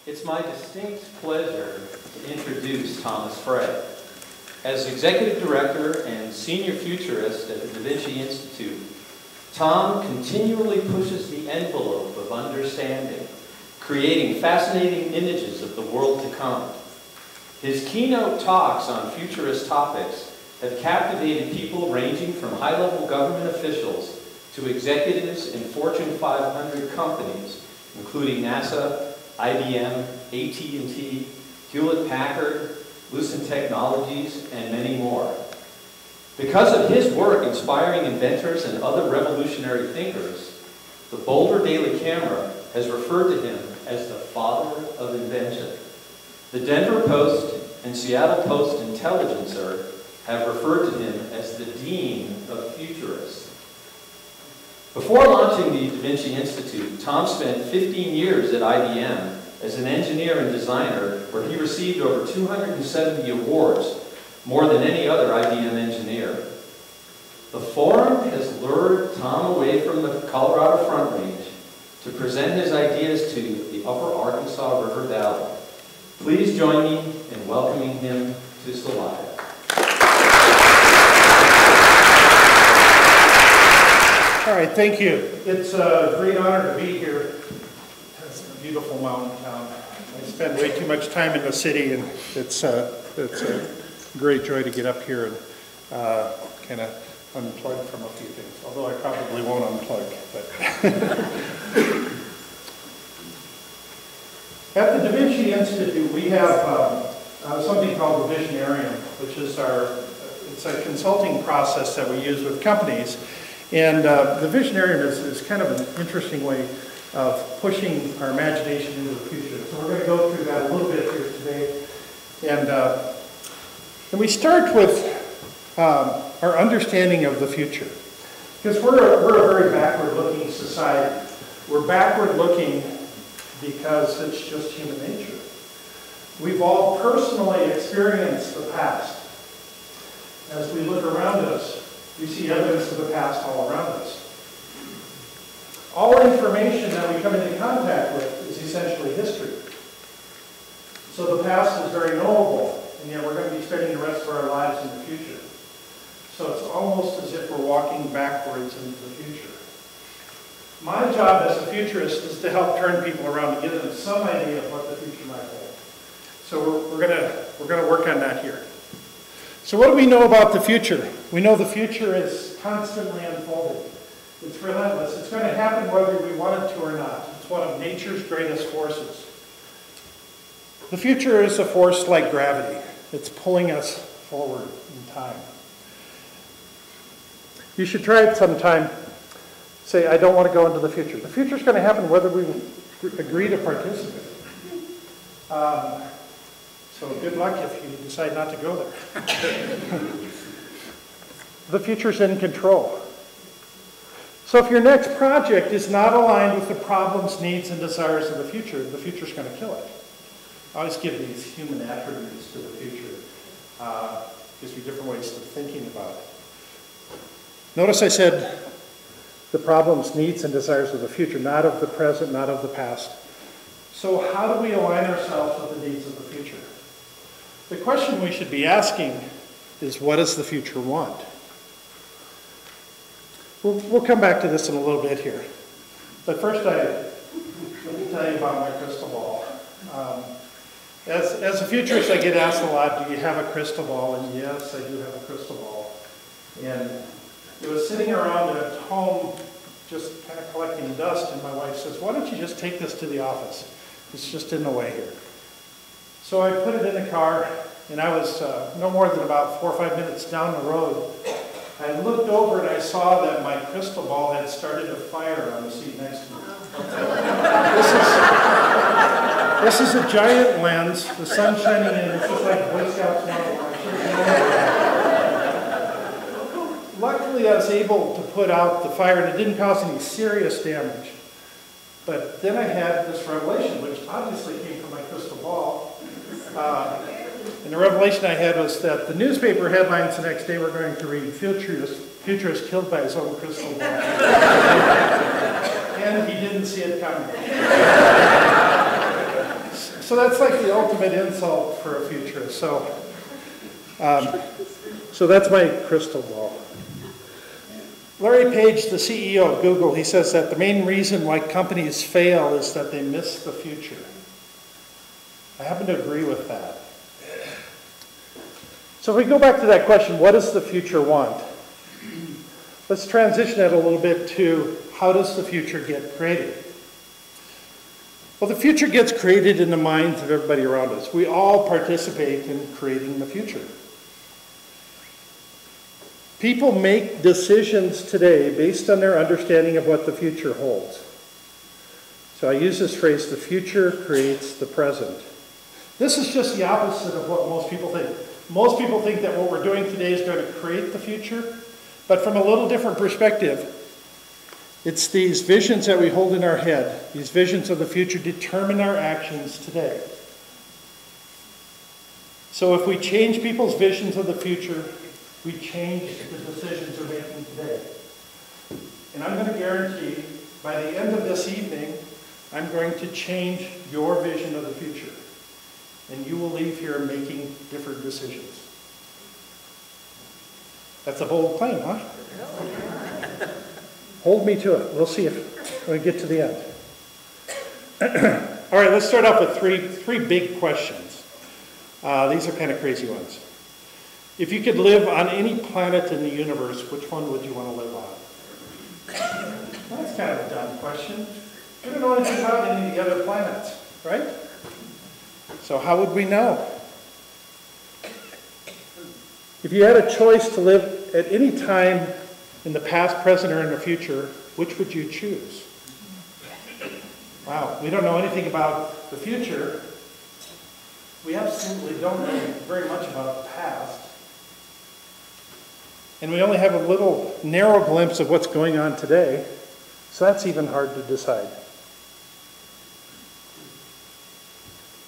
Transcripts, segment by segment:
It's my distinct pleasure to introduce Thomas Frey. As Executive Director and Senior Futurist at the DaVinci Institute, Tom continually pushes the envelope of understanding, creating fascinating images of the world to come. His keynote talks on futurist topics have captivated people ranging from high-level government officials to executives in Fortune 500 companies, including NASA, IBM, AT&T, Hewlett-Packard, Lucent Technologies, and many more. Because of his work inspiring inventors and other revolutionary thinkers, the Boulder Daily Camera has referred to him as the father of invention. The Denver Post and Seattle Post Intelligencer have referred to him as the Dean of Futurists. Before launching the DaVinci Institute, Tom spent 15 years at IBM as an engineer and designer, where he received over 270 awards, more than any other IBM engineer. The forum has lured Tom away from the Colorado Front Range to present his ideas to the Upper Arkansas River Valley. Please join me in welcoming him to Salida. All right, thank you. It's a great honor to be here. It's a beautiful mountain town. I spend way too much time in the city, and it's a great joy to get up here and kind of unplug from a few things, although I probably won't unplug. But at the DaVinci Institute, we have something called the Visionarium, which is it's a consulting process that we use with companies. And the Visionarium is kind of an interesting way of pushing our imagination into the future. So we're going to go through that a little bit here today. And we start with our understanding of the future. Because we're a very backward-looking society. We're backward-looking because it's just human nature. We've all personally experienced the past. As we look around us, we see evidence of the past all around us. All information that we come into contact with is essentially history. So the past is very knowable, and yet we're going to be spending the rest of our lives in the future. So it's almost as if we're walking backwards into the future. My job as a futurist is to help turn people around to give them some idea of what the future might hold. So we're going to work on that here. So what do we know about the future? We know the future is constantly unfolding. It's relentless. It's going to happen whether we want it to or not. It's one of nature's greatest forces. The future is a force like gravity. It's pulling us forward in time. You should try it sometime. Say, I don't want to go into the future. The future is going to happen whether we agree to participate. So good luck if you decide not to go there. The future's in control. So if your next project is not aligned with the problems, needs, and desires of the future's going to kill it. I always give these human attributes to the future. Gives me different ways of thinking about it. Notice I said the problems, needs, and desires of the future, not of the present, not of the past. So how do we align ourselves with the needs of the future? The question we should be asking is, what does the future want? We'll come back to this in a little bit here. But first, let me tell you about my crystal ball. As a futurist, I get asked a lot, do you have a crystal ball? And yes, I do have a crystal ball. And it was sitting around at home just kind of collecting dust, and my wife says, why don't you just take this to the office? It's just in the way here. So I put it in the car, and I was no more than about 4 or 5 minutes down the road. I looked over and I saw that my crystal ball had started a fire on the seat next to me. This is a giant lens, the sun's shining in, it's just like Boy Scouts 101. Luckily I was able to put out the fire and it didn't cause any serious damage. But then I had this revelation, which obviously came from my crystal ball. And the revelation I had was that the newspaper headlines the next day were going to read, Futurist killed by his own crystal ball. And he didn't see it coming. So that's like the ultimate insult for a futurist. So that's my crystal ball. Larry Page, the CEO of Google, he says that the main reason why companies fail is that they miss the future. I happen to agree with that. So if we go back to that question, what does the future want? Let's transition that a little bit to how does the future get created? Well, the future gets created in the minds of everybody around us. We all participate in creating the future. People make decisions today based on their understanding of what the future holds. So I use this phrase, the future creates the present. This is just the opposite of what most people think. Most people think that what we're doing today is going to create the future, but from a little different perspective, it's these visions that we hold in our head, these visions of the future determine our actions today. So if we change people's visions of the future, we change the decisions we're making today. And I'm going to guarantee, by the end of this evening, I'm going to change your vision of the future. And you will leave here making different decisions. That's a bold claim, huh? Hold me to it. We'll see if we get to the end. All right, let's start off with three big questions. These are kind of crazy ones. If you could live on any planet in the universe, which one would you want to live on? That's kind of a dumb question. We don't know anything about any of the other planets, right? So how would we know? If you had a choice to live at any time in the past, present, or in the future, which would you choose? Wow, we don't know anything about the future. We absolutely don't know very much about the past. And we only have a little narrow glimpse of what's going on today, so that's even hard to decide.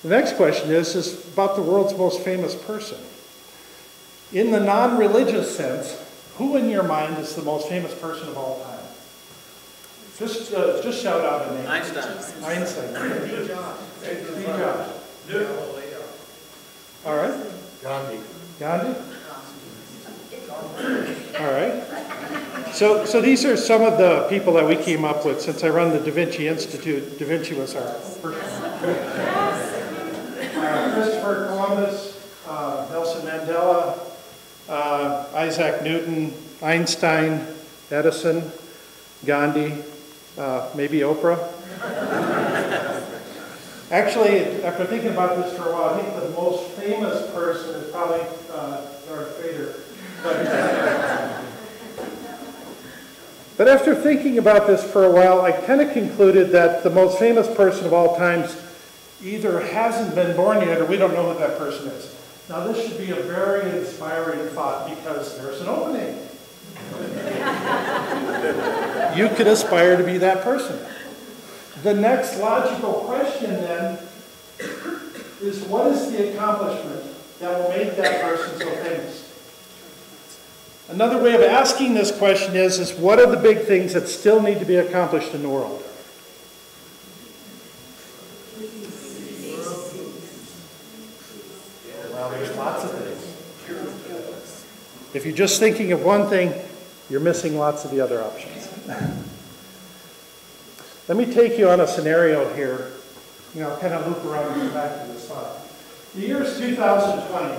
The next question is about the world's most famous person. In the non-religious sense, who in your mind is the most famous person of all time? Just shout out a name. Einstein. Steve Jobs. All right. Gandhi? All right. So these are some of the people that we came up with. Since I run the DaVinci Institute, Da Vinci was our first. Christopher Columbus, Nelson Mandela, Isaac Newton, Einstein, Edison, Gandhi, maybe Oprah. Actually, after thinking about this for a while, I think the most famous person is probably Darth Vader. But after thinking about this for a while, I kind of concluded that the most famous person of all times either hasn't been born yet or we don't know who that person is. Now this should be a very inspiring thought because there's an opening. You could aspire to be that person. The next logical question then is what is the accomplishment that will make that person so famous? Another way of asking this question is what are the big things that still need to be accomplished in the world? Well, there's lots of things. If you're just thinking of one thing, you're missing lots of the other options. Let me take you on a scenario here. I'll kind of loop around and come back to this thought. The year is 2020,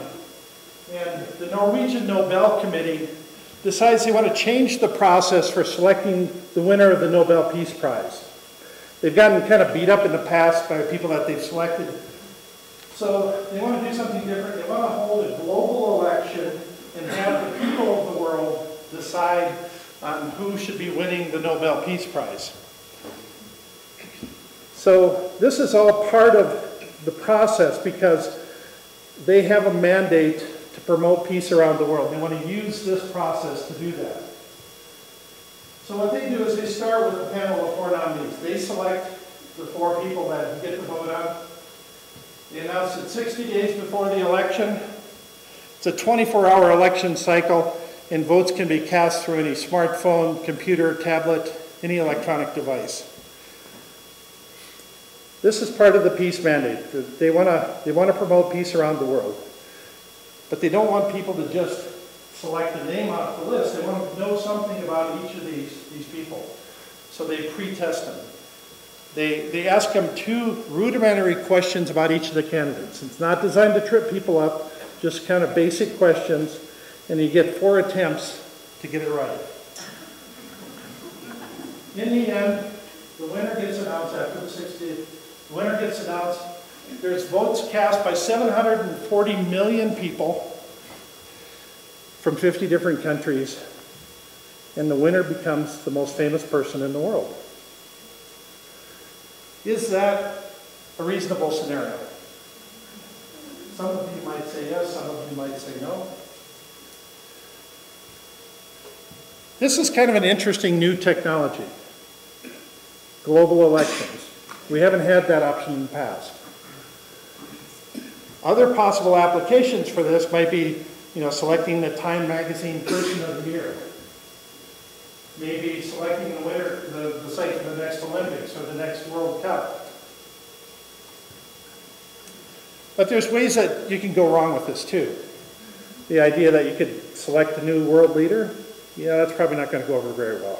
and the Norwegian Nobel Committee decides they want to change the process for selecting the winner of the Nobel Peace Prize. They've gotten kind of beat up in the past by people that they've selected. So they want to do something different. They want to hold a global election and have the people of the world decide on who should be winning the Nobel Peace Prize. So this is all part of the process because they have a mandate to promote peace around the world. They want to use this process to do that. So what they do is they start with a panel of 4 nominees. They select the 4 people that you get to vote on. They announce it 60 days before the election. It's a 24-hour election cycle, and votes can be cast through any smartphone, computer, tablet, any electronic device. This is part of the peace mandate. They want to promote peace around the world. But they don't want people to just select a name off the list. They want to know something about each of these people. So they pre-test them. They ask them 2 rudimentary questions about each of the candidates. It's not designed to trip people up, just kind of basic questions, and you get 4 attempts to get it right. In the end, the winner gets announced after the 60th. The winner gets announced. There's votes cast by 740 million people from 50 different countries, and the winner becomes the most famous person in the world. Is that a reasonable scenario? Some of you might say yes, some of you might say no. This is kind of an interesting new technology. Global elections. We haven't had that option in the past. Other possible applications for this might be, selecting the Time Magazine Person of the Year. Maybe selecting the winner, the site for the next Olympics or the next World Cup. But there's ways that you can go wrong with this too. The idea that you could select a new world leader, that's probably not going to go over very well.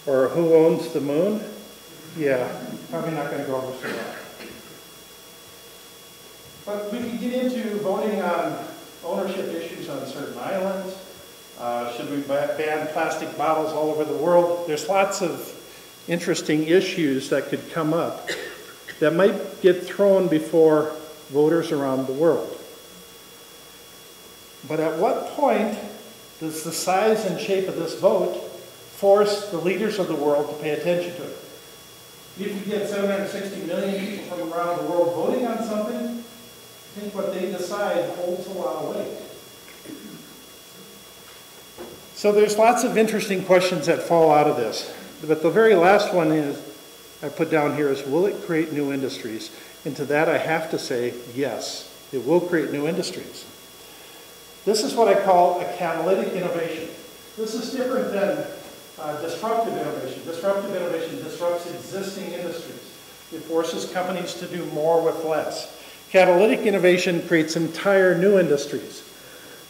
Or who owns the moon? Yeah, probably not going to go over so well. But we can get into voting on ownership issues on certain islands. Should we ban plastic bottles all over the world? There's lots of interesting issues that could come up that might get thrown before voters around the world. But at what point does the size and shape of this vote force the leaders of the world to pay attention to it? If you get 760 million people from around the world voting on something, I think what they decide holds a lot of weight. So there's lots of interesting questions that fall out of this. But the very last one I put down here is, will it create new industries? And to that I have to say, yes, it will create new industries. This is what I call a catalytic innovation. This is different than disruptive innovation. Disruptive innovation disrupts existing industries. It forces companies to do more with less. Catalytic innovation creates entire new industries.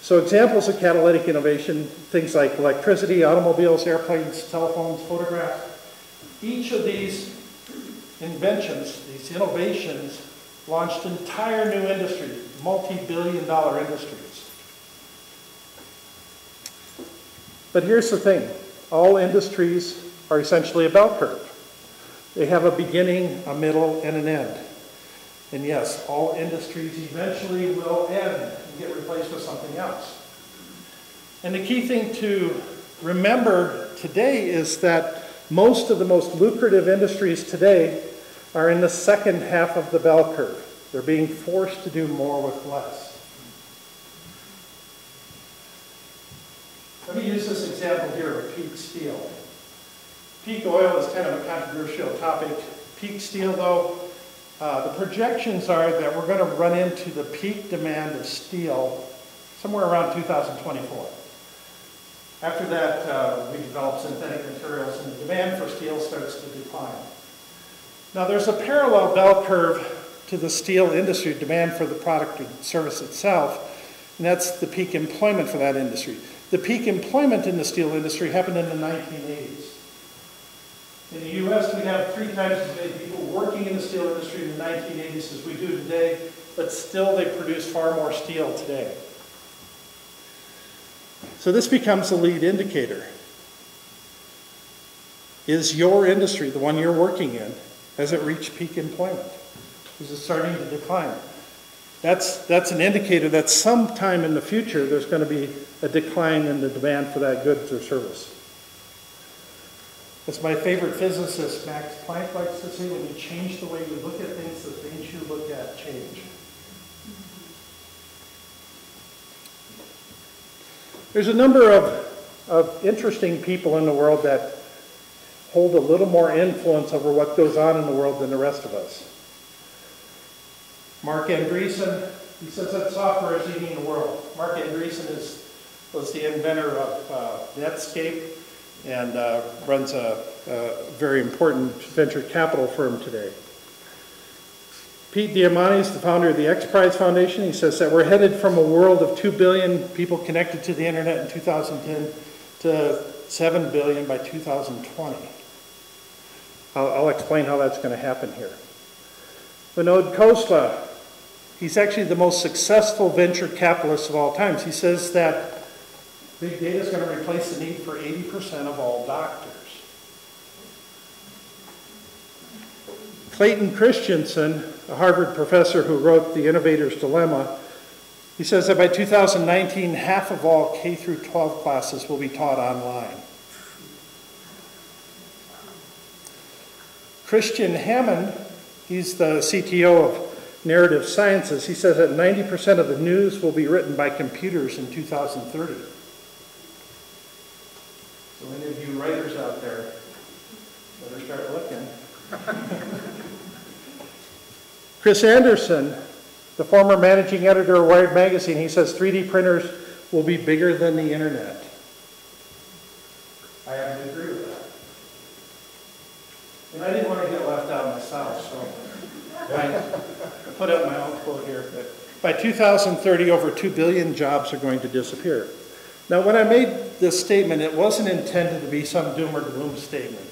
So examples of catalytic innovation, things like electricity, automobiles, airplanes, telephones, photographs. Each of these inventions, these innovations, launched entire new industries, multi-billion-dollar industries. But here's the thing. All industries are essentially a bell curve. They have a beginning, a middle, and an end. And yes, all industries eventually will end and get replaced with something else. And the key thing to remember today is that most of the most lucrative industries today are in the second half of the bell curve. They're being forced to do more with less. Let me use this example here of peak steel. Peak oil is kind of a controversial topic. Peak steel, though, the projections are that we're going to run into the peak demand of steel somewhere around 2024. After that, we develop synthetic materials and the demand for steel starts to decline. Now there's a parallel bell curve to the steel industry demand for the product or service itself, and that's the peak employment for that industry. The peak employment in the steel industry happened in the 1980s. In the US, we have 3 times as many people working in the steel industry in the 1980s as we do today, but still they produce far more steel today. So this becomes the lead indicator. Is your industry, the one you're working in, has it reached peak employment? Is it starting to decline? That's an indicator that sometime in the future there's going to be a decline in the demand for that goods or service. As my favorite physicist, Max Planck, likes to say, when you change the way you look at things, the things you look at change. There's a number of interesting people in the world that hold a little more influence over what goes on in the world than the rest of us. Mark Andreessen, he says that software is eating the world. Mark Andreessen was the inventor of Netscape and runs a very important venture capital firm today. Pete Diamante is the founder of the X Prize Foundation. He says that we're headed from a world of 2 billion people connected to the internet in 2010 to 7 billion by 2020. I'll explain how that's going to happen here. Vinod Khosla, he's actually the most successful venture capitalist of all times. He says that big data is going to replace the need for 80% of all doctors. Clayton Christensen, a Harvard professor who wrote The Innovator's Dilemma, he says that by 2019, half of all K through 12 classes will be taught online. Christian Hammond, he's the CTO of Narrative Sciences. He says that 90% of the news will be written by computers in 2030. So any of you writers out there, better start looking. Chris Anderson, the former managing editor of Wired magazine, he says 3D printers will be bigger than the internet. I have to agree with that. And I didn't want to get left out myself, so I put up my own quote here. By 2030, over 2 billion jobs are going to disappear. Now, when I made this statement, it wasn't intended to be some doom or gloom statement.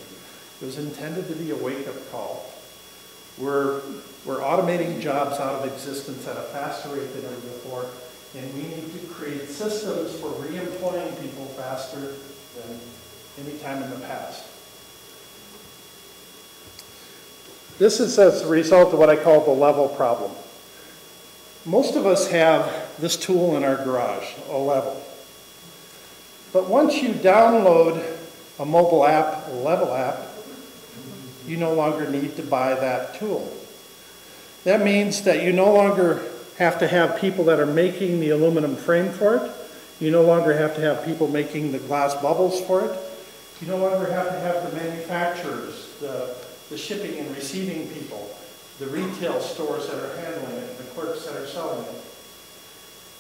It was intended to be a wake-up call. We're automating jobs out of existence at a faster rate than ever before, and we need to create systems for re-employing people faster than any time in the past. This is as a result of what I call the level problem. Most of us have this tool in our garage, a level. But once you download a mobile app, a level app, you no longer need to buy that tool. That means that you no longer have to have people that are making the aluminum frame for it. You no longer have to have people making the glass bubbles for it. You no longer have to have the manufacturers, the shipping and receiving people, the retail stores that are handling it, the clerks that are selling it.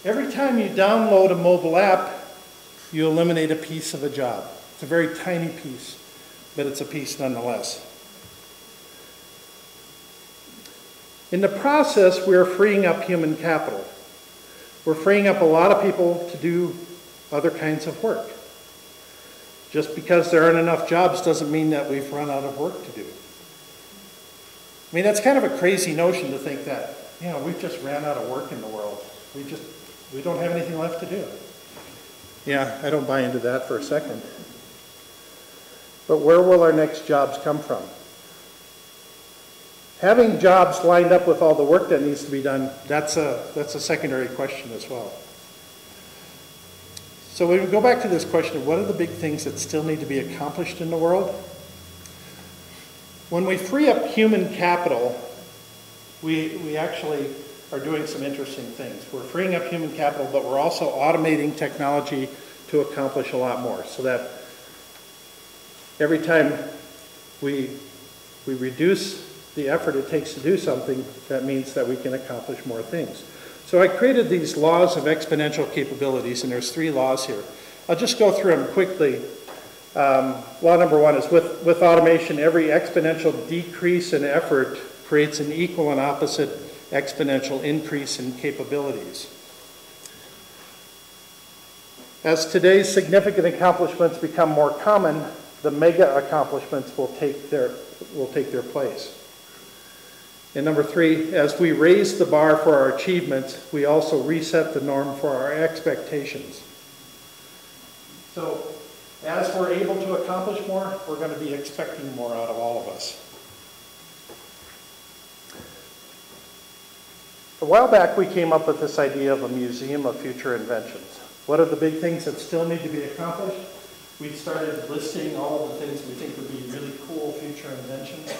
Every time you download a mobile app, you eliminate a piece of a job. It's a very tiny piece, but it's a piece nonetheless. In the process, we're freeing up human capital. We're freeing up a lot of people to do other kinds of work. Just because there aren't enough jobs doesn't mean that we've run out of work to do. I mean, that's kind of a crazy notion to think that, you know, we've just ran out of work in the world. We don't have anything left to do. Yeah, I don't buy into that for a second. But where will our next jobs come from? Having jobs lined up with all the work that needs to be done, that's a secondary question as well. So when we go back to this question of what are the big things that still need to be accomplished in the world? When we free up human capital, we actually are doing some interesting things. We're freeing up human capital, but we're also automating technology to accomplish a lot more, so that every time we reduce the effort it takes to do something, that means that we can accomplish more things. So I created these laws of exponential capabilities, and there's 3 laws here. I'll just go through them quickly. Law number 1 is with automation, every exponential decrease in effort creates an equal and opposite exponential increase in capabilities. As today's significant accomplishments become more common, the mega accomplishments will take their place. And number 3, as we raise the bar for our achievements, we also reset the norm for our expectations. So as we're able to accomplish more, we're going to be expecting more out of all of us. A while back, we came up with this idea of a Museum of Future Inventions. What are the big things that still need to be accomplished? We started listing all of the things we think would be really cool future inventions.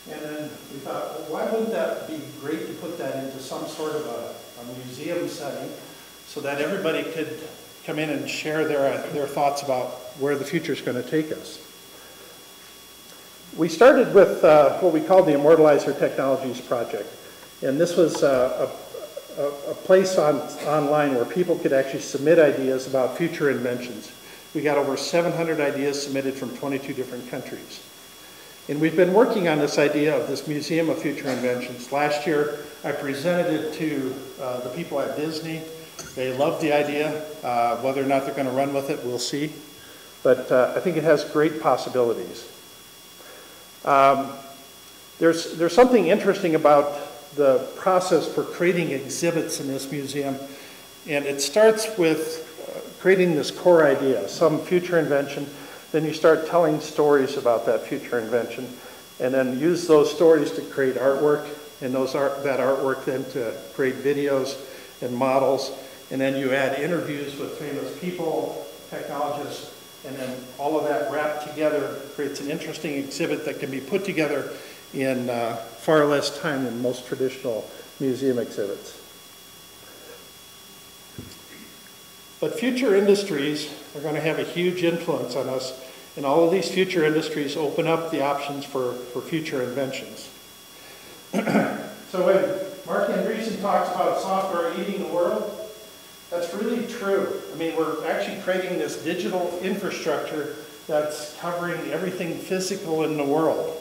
And then we thought, well, why wouldn't that be great to put that into some sort of a museum setting so that everybody could come in and share their thoughts about where the future is going to take us. We started with what we called the Immortalizer Technologies Project. And this was a place online where people could actually submit ideas about future inventions. We got over 700 ideas submitted from 22 different countries. And we've been working on this idea of this Museum of Future Inventions. Last year, I presented it to the people at Disney. They loved the idea. Whether or not they're going to run with it, we'll see. But I think it has great possibilities. There's something interesting about the process for creating exhibits in this museum. And it starts with creating this core idea, some future invention. Then you start telling stories about that future invention, and then use those stories to create artwork, and that artwork then to create videos and models, and then you add interviews with famous people, technologists, and then all of that wrapped together creates an interesting exhibit that can be put together in far less time than most traditional museum exhibits. But future industries are going to have a huge influence on us, and all of these future industries open up the options for future inventions. So when Mark Andreessen talks about software eating the world, that's really true. I mean, we're actually creating this digital infrastructure that's covering everything physical in the world.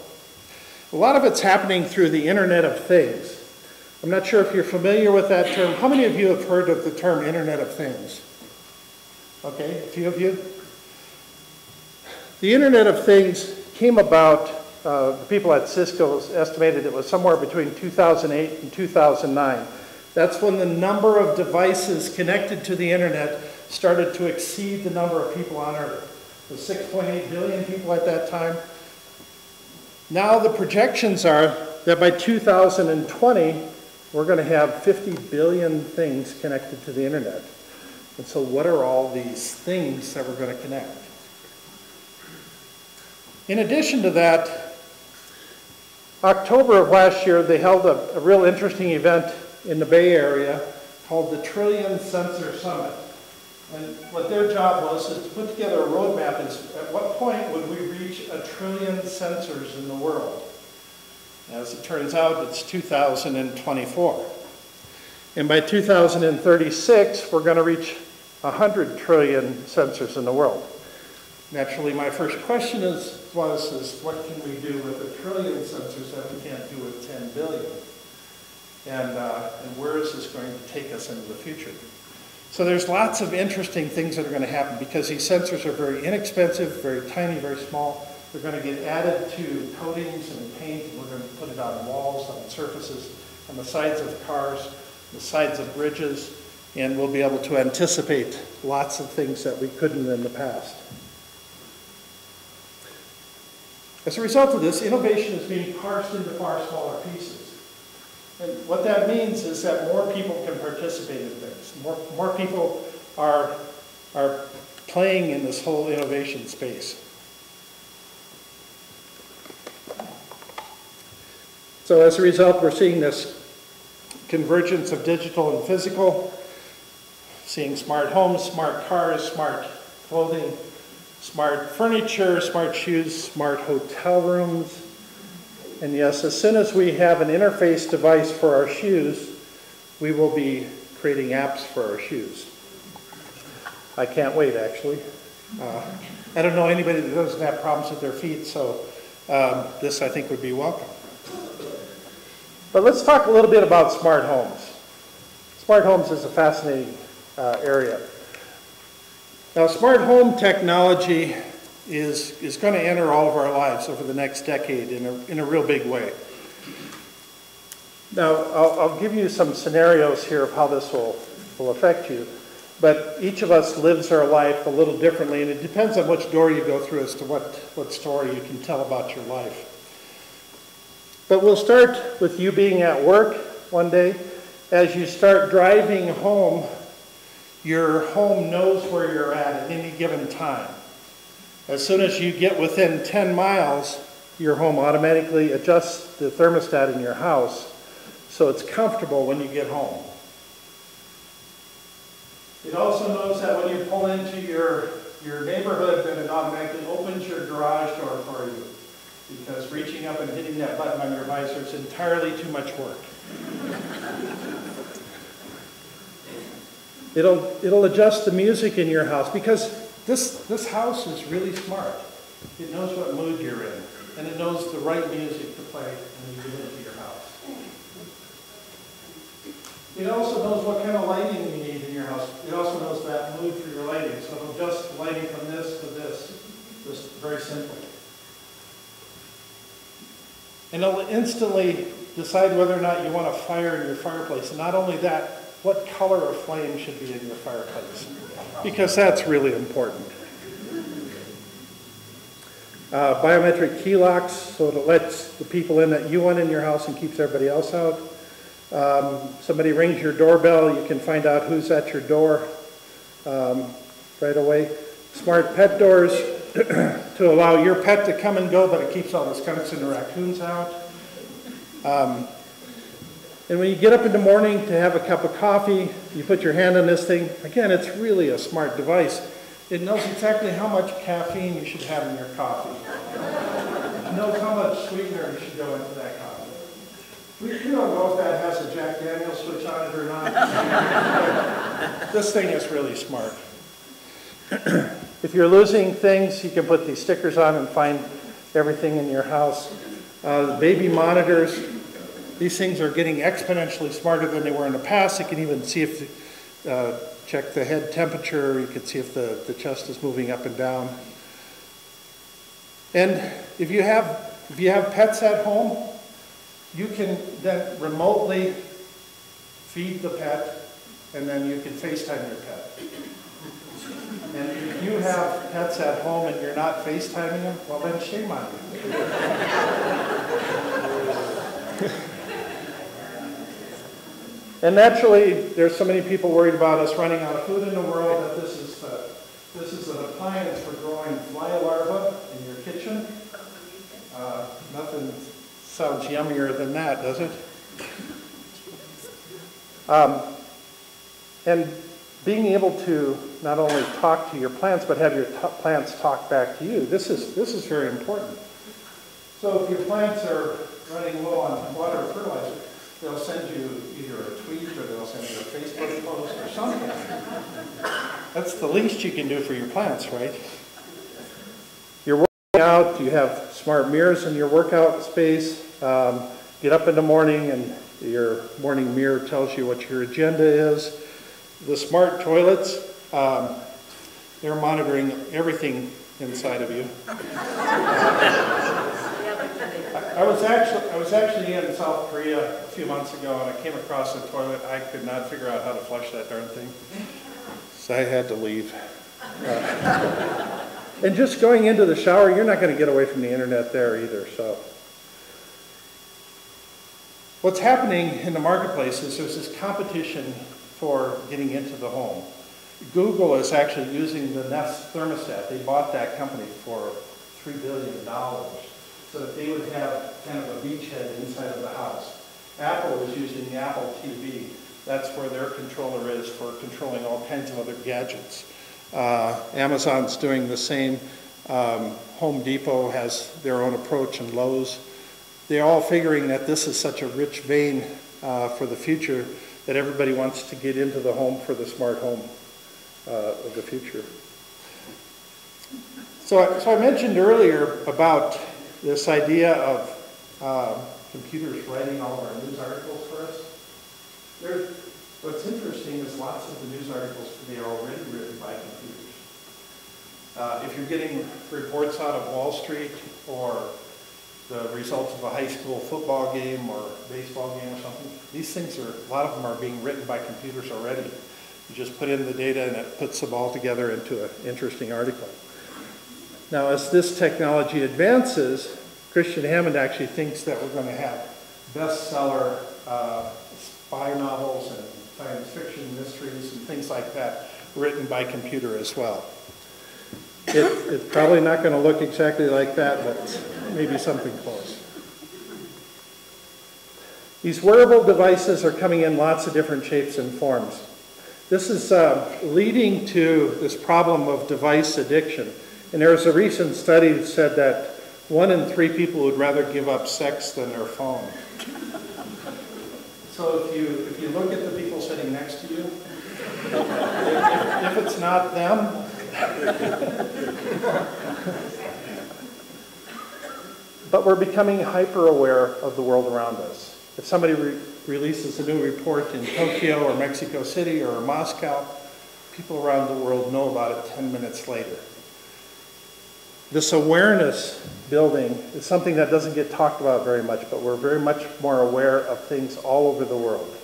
A lot of it's happening through the Internet of Things. I'm not sure if you're familiar with that term. How many of you have heard of the term Internet of Things? Okay, a few of you. The Internet of Things came about, the people at Cisco estimated it was somewhere between 2008 and 2009. That's when the number of devices connected to the Internet started to exceed the number of people on Earth. It was 6.8 billion people at that time. Now the projections are that by 2020, we're going to have 50 billion things connected to the Internet. And so what are all these things that we're going to connect? In addition to that, October of last year, they held a real interesting event in the Bay Area called the Trillion Sensor Summit. And what their job was is to put together a roadmap as at what point would we reach 1 trillion sensors in the world. As it turns out, it's 2024. And by 2036, we're going to reach 100 trillion sensors in the world. Naturally, my first question was what can we do with 1 trillion sensors that we can't do with 10 billion? And where is this going to take us into the future? So there's lots of interesting things that are going to happen because these sensors are very inexpensive, very tiny, very small. They're going to get added to coatings and paint, and we're going to put it on walls, on surfaces, on the sides of cars, the sides of bridges, and we'll be able to anticipate lots of things that we couldn't in the past. As a result of this, innovation is being parsed into far smaller pieces. And what that means is that more people can participate in things. More people are playing in this whole innovation space. So as a result, we're seeing this convergence of digital and physical, seeing smart homes, smart cars, smart clothing, smart furniture, smart shoes, smart hotel rooms. And yes, as soon as we have an interface device for our shoes, we will be creating apps for our shoes. I can't wait, actually. I don't know anybody that doesn't have problems with their feet, so this, I think, would be welcome. But let's talk a little bit about smart homes. Smart homes is a fascinating area. Now, smart home technology is going to enter all of our lives over the next decade in a real big way. Now, I'll give you some scenarios here of how this will affect you, but each of us lives our life a little differently, and it depends on which door you go through as to what story you can tell about your life. But we'll start with you being at work one day. As you start driving home, your home knows where you're at any given time. As soon as you get within 10 miles, your home automatically adjusts the thermostat in your house so it's comfortable when you get home. It also knows that when you pull into your neighborhood, that it automatically opens your garage door for you, because reaching up and hitting that button on your visor is entirely too much work. It'll adjust the music in your house, because this house is really smart. It knows what mood you're in, and it knows the right music to play when you get into your house. It also knows what kind of lighting you need in your house. It also knows that mood for your lighting. So it'll adjust lighting from this to this, just very simply. And it'll instantly decide whether or not you want a fire in your fireplace. And not only that, what color of flame should be in your fireplace, because that's really important. Biometric key locks, so it lets the people in that you want in your house and keeps everybody else out. Somebody rings your doorbell, you can find out who's at your door right away. Smart pet doors to allow your pet to come and go, but it keeps all the skunks and the raccoons out. And when you get up in the morning to have a cup of coffee, you put your hand on this thing. Again, it's really a smart device. It knows exactly how much caffeine you should have in your coffee. It knows how much sweetener you should go into that coffee. We don't know if that has a Jack Daniel's switch on it or not. This thing is really smart. If you're losing things, you can put these stickers on and find everything in your house. The baby monitors, these things are getting exponentially smarter than they were in the past. You can even see if, check the head temperature. You can see if the chest is moving up and down. And if you have pets at home, you can then remotely feed the pet, and then you can FaceTime your pet. And if you have pets at home and you're not FaceTiming them, well then shame on you. And naturally, there's so many people worried about us running out of food in the world that this is an appliance for growing fly larvae in your kitchen. Nothing sounds yummier than that, does it? And being able to not only talk to your plants, but have your plants talk back to you, this is very important. So if your plants are running low on water or fertilizer, they'll send you either a tweet or they'll send you a Facebook post or something. That's the least you can do for your plants, right? You're working out, you have smart mirrors in your workout space. Get up in the morning and your morning mirror tells you what your agenda is. The smart toilets, they're monitoring everything inside of you. I was actually in South Korea a few months ago, and I came across a toilet. I could not figure out how to flush that darn thing, so I had to leave. And just going into the shower, you're not going to get away from the internet there either. So, what's happening in the marketplace is there's this competition for getting into the home. Google is actually using the Nest thermostat. They bought that company for $3 billion. So that they would have kind of a beachhead inside of the house. Apple is using the Apple TV. That's where their controller is for controlling all kinds of other gadgets. Amazon's doing the same. Home Depot has their own approach, and Lowe's. They're all figuring that this is such a rich vein for the future that everybody wants to get into the home for the smart home of the future. So I mentioned earlier about this idea of computers writing all of our news articles for us. What's interesting is lots of the news articles today are already written by computers. If you're getting reports out of Wall Street or the results of a high school football game or baseball game or something, these things a lot of them are being written by computers already. You just put in the data and it puts them all together into an interesting article. Now, as this technology advances, Christian Hammond actually thinks that we're going to have bestseller spy novels and science fiction mysteries and things like that written by computer as well. It's probably not going to look exactly like that, but maybe something close. These wearable devices are coming in lots of different shapes and forms. This is leading to this problem of device addiction. And there was a recent study that said that 1 in 3 people would rather give up sex than their phone. So if you look at the people sitting next to you, if it's not them, But we're becoming hyper-aware of the world around us. If somebody releases a new report in Tokyo or Mexico City or Moscow, people around the world know about it 10 minutes later. This awareness building is something that doesn't get talked about very much, but we're very much more aware of things all over the world.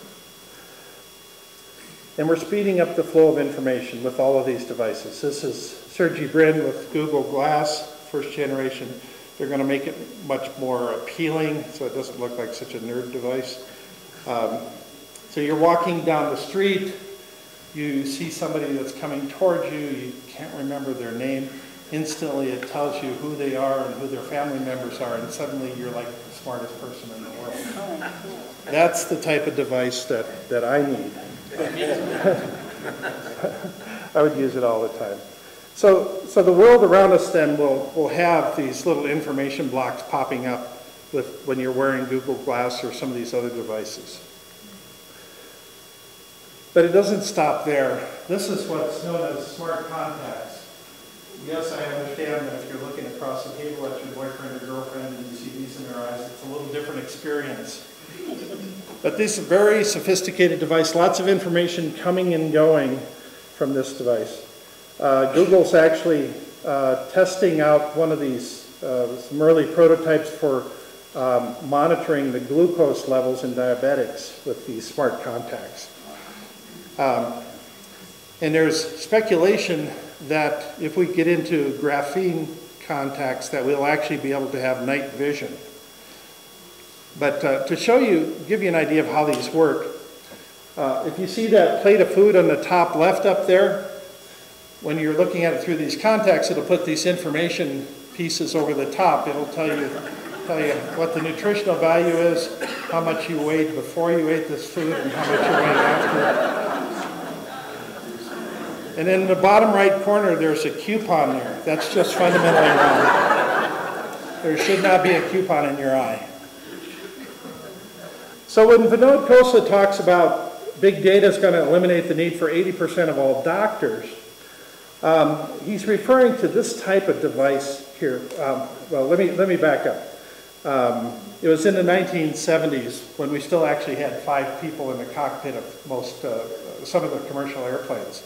And we're speeding up the flow of information with all of these devices. This is Sergey Brin with Google Glass, first generation. They're going to make it much more appealing so it doesn't look like such a nerd device. So you're walking down the street, you see somebody that's coming towards you, you can't remember their name. Instantly it tells you who they are and who their family members are, and suddenly you're like the smartest person in the world. That's the type of device that I need. I would use it all the time. So the world around us then will have these little information blocks popping up when you're wearing Google Glass or some of these other devices. But it doesn't stop there. This is what's known as smart contacts. Yes, I understand that if you're looking across the table at your boyfriend or girlfriend and you see these in their eyes, it's a little different experience. But this is a very sophisticated device, lots of information coming and going from this device. Google's actually testing out one of these some early prototypes for monitoring the glucose levels in diabetics with these smart contacts. And there's speculation that if we get into graphene contacts that we'll actually be able to have night vision. But to give you an idea of how these work, if you see that plate of food on the top left up there, when you're looking at it through these contacts, it'll put these information pieces over the top. It'll tell you what the nutritional value is, how much you weighed before you ate this food, and how much you weighed after. And in the bottom right corner, there's a coupon there. That's just fundamentally wrong. There should not be a coupon in your eye. So when Vinod Khosla talks about big data is going to eliminate the need for 80% of all doctors, he's referring to this type of device here. Well, let me back up. It was in the 1970s when we still actually had 5 people in the cockpit of some of the commercial airplanes.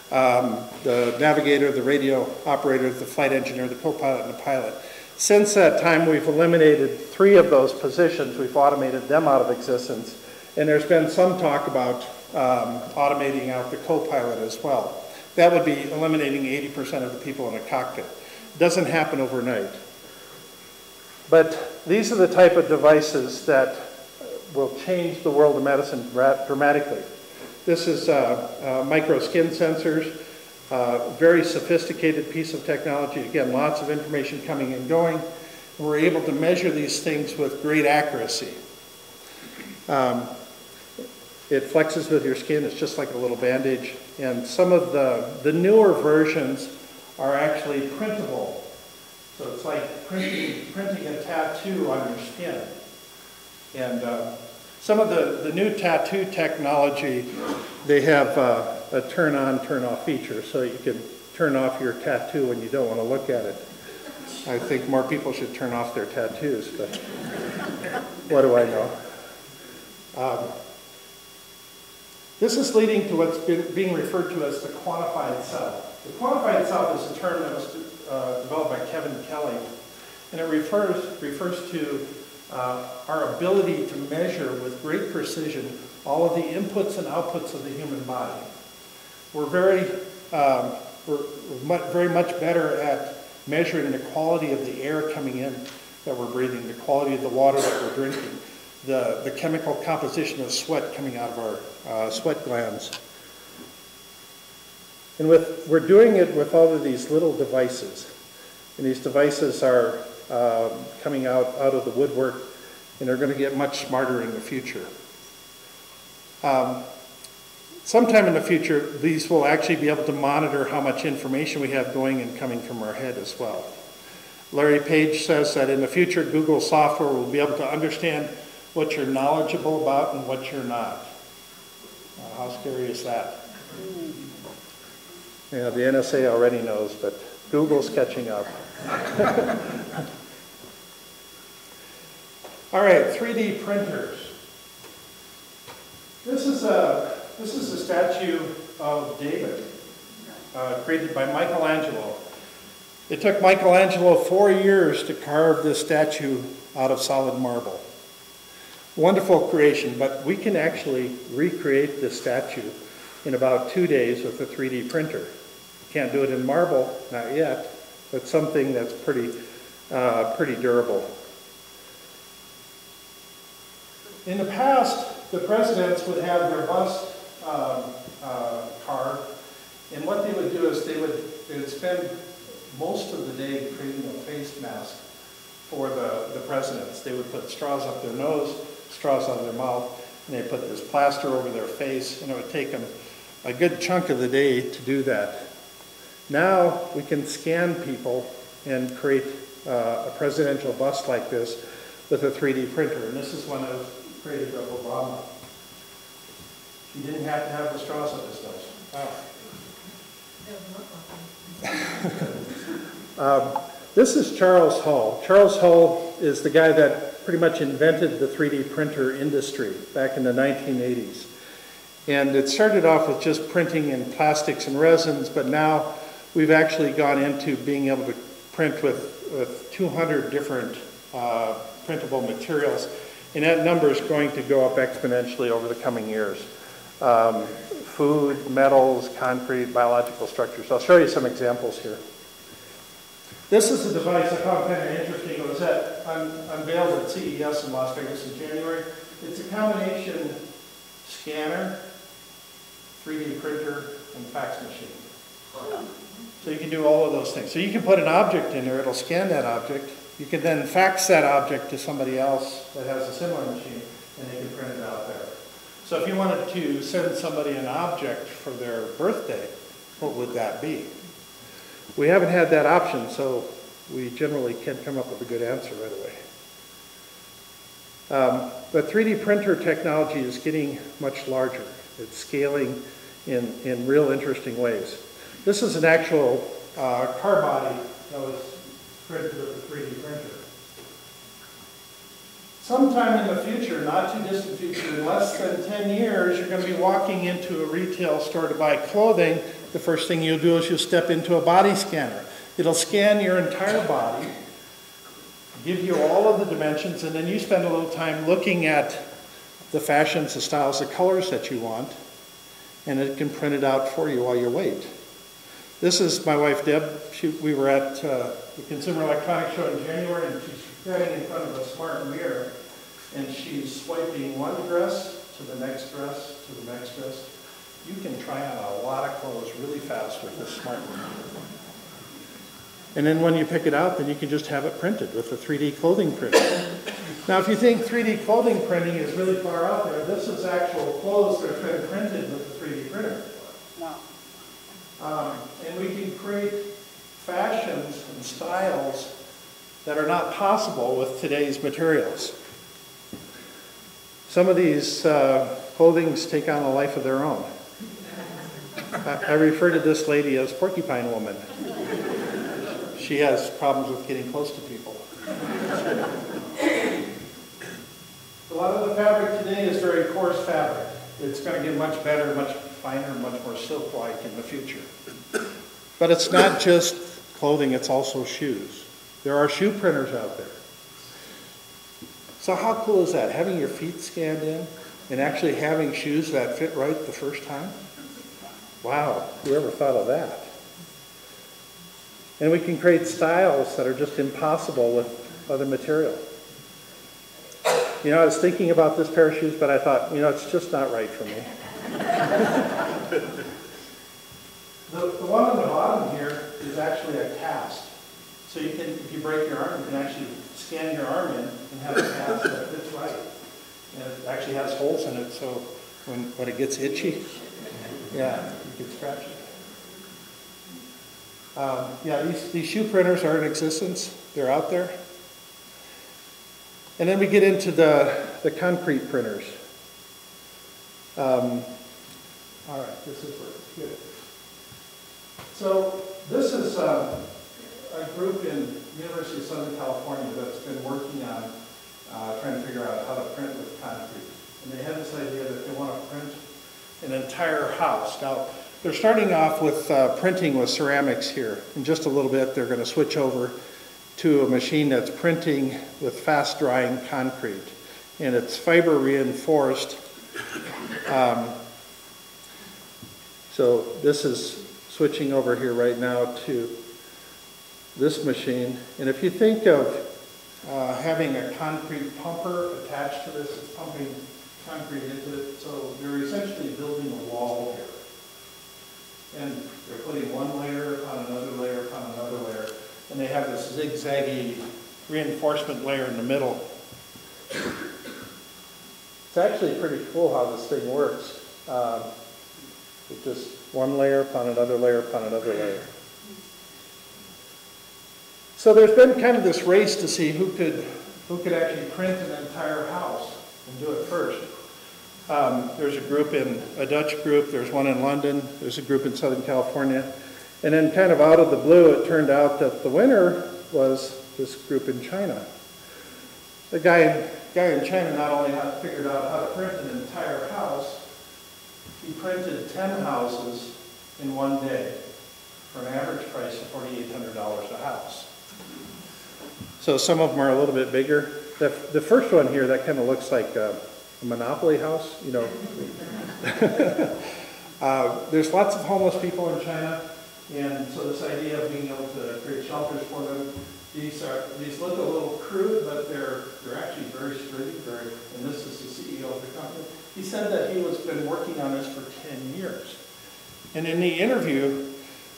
The navigator, the radio operator, the flight engineer, the co-pilot, and the pilot. Since that time, we've eliminated 3 of those positions. We've automated them out of existence. And there's been some talk about automating out the co-pilot as well. That would be eliminating 80% of the people in a cockpit. It doesn't happen overnight. But these are the type of devices that will change the world of medicine dramatically. This is micro skin sensors, very sophisticated piece of technology. Again, lots of information coming and going. We're able to measure these things with great accuracy. It flexes with your skin. It's just like a little bandage. And some of the newer versions are actually printable. So it's like printing a tattoo on your skin. And some of the new tattoo technology, they have a turn-on, turn-off feature, so you can turn off your tattoo when you don't want to look at it. I think more people should turn off their tattoos, but what do I know? This is leading to what's being referred to as the quantified self. The quantified self is a term that was developed by Kevin Kelly, and it refers to our ability to measure with great precision all of the inputs and outputs of the human body. We're very much better at measuring the quality of the air coming in that we're breathing, the quality of the water that we're drinking, the chemical composition of sweat coming out of our sweat glands. And we're doing it with all of these little devices. And these devices are coming out of the woodwork, and they're going to get much smarter in the future. Sometime in the future, these will actually be able to monitor how much information we have going and coming from our head as well. Larry Page says that in the future, Google software will be able to understand what you're knowledgeable about and what you're not. How scary is that? Yeah, the NSA already knows, but Google's catching up. All right, 3D printers. This is a statue of David, created by Michelangelo. It took Michelangelo 4 years to carve this statue out of solid marble. Wonderful creation, but we can actually recreate this statue in about 2 days with a 3D printer. Can't do it in marble, not yet, but something that's pretty durable. In the past, the presidents would have their bust carved, and what they would do is they would spend most of the day creating a face mask for the presidents. They would put straws up their nose, straws on their mouth, and they put this plaster over their face, and it would take them a good chunk of the day to do that. Now we can scan people and create a presidential bust like this with a 3D printer, and this is one that was created by Obama. He didn't have to have the straws up his nose. Wow. This is Charles Hull. Charles Hull is the guy that pretty much invented the 3D printer industry back in the 1980s. And it started off with just printing in plastics and resins, but now we've actually gone into being able to print with 200 different printable materials. And that number is going to go up exponentially over the coming years. Food, metals, concrete, biological structures. I'll show you some examples here. This is a device I found kind of interesting. It was unveiled at CES in Las Vegas in January. It's a combination scanner, 3D printer, and fax machine. So you can do all of those things. So you can put an object in there, it'll scan that object. You can then fax that object to somebody else that has a similar machine, and they can print it out there. So if you wanted to send somebody an object for their birthday, what would that be? We haven't had that option, so we generally can't come up with a good answer right away. But 3D printer technology is getting much larger. It's scaling in real interesting ways. This is an actual car body that was printed with a 3D printer. Sometime in the future, not too distant future, in less than 10 years, you're going to be walking into a retail store to buy clothing. The first thing you'll do is you'll step into a body scanner. It'll scan your entire body, give you all of the dimensions, and then you spend a little time looking at the fashions, the styles, the colors that you want, and it can print it out for you while you wait. This is my wife, Deb. We were at the Consumer Electronics Show in January, and she's standing in front of a smart mirror, and she's swiping one dress to the next dress to the next dress. You can try on a lot of clothes really fast with this smart mirror. And then when you pick it out, then you can just have it printed with a 3D clothing printer. Now, if you think 3D clothing printing is really far out there, this is actual clothes that have been printed with a 3D printer. And we can create fashions and styles that are not possible with today's materials. Some of these clothings take on a life of their own. I refer to this lady as Porcupine Woman. She has problems with getting close to people. A lot of the fabric today is very coarse fabric. It's going to get much better, much finer, much more silk-like in the future. But it's not just clothing, it's also shoes. There are shoe printers out there. So how cool is that? Having your feet scanned in and actually having shoes that fit right the first time? Wow, whoever thought of that? And we can create styles that are just impossible with other material. You know, I was thinking about this pair of shoes, but I thought, you know, it's just not right for me. The one on the bottom here is actually a cast. So you can, if you break your arm, you can actually scan your arm in and have a cast that fits right. And it actually has holes in it, so when it gets itchy, yeah, you can scratch it. Yeah, these shoe printers are in existence. They're out there. And then we get into the concrete printers. All right, this is where it's good. So this is a group in University of Southern California that's been working on trying to figure out how to print with concrete. And they had this idea that they want to print an entire house. Now, they're starting off with printing with ceramics here. In just a little bit, they're going to switch over to a machine that's printing with fast-drying concrete. And it's fiber reinforced. So this is switching over here right now to this machine. And if you think of having a concrete pumper attached to this, it's pumping concrete into it. So they're essentially building a wall here. And they're putting one layer upon another layer upon another layer. And they have this zigzaggy reinforcement layer in the middle. It's actually pretty cool how this thing works. It's just one layer upon another layer upon another layer. So there's been kind of this race to see who could actually print an entire house and do it first. There's a Dutch group, there's one in London, there's a group in Southern California. And then kind of out of the blue, it turned out that the winner was this group in China. The guy in China not only figured out how to print an entire house, he printed 10 houses in one day for an average price of $4,800 a house. So some of them are a little bit bigger. The first one here, that kind of looks like a Monopoly house, you know. There's lots of homeless people in China, and so this idea of being able to create shelters for them, these look a little crude, but they're actually very sturdy. And this is the CEO of the company. He said that he has been working on this for 10 years. And in the interview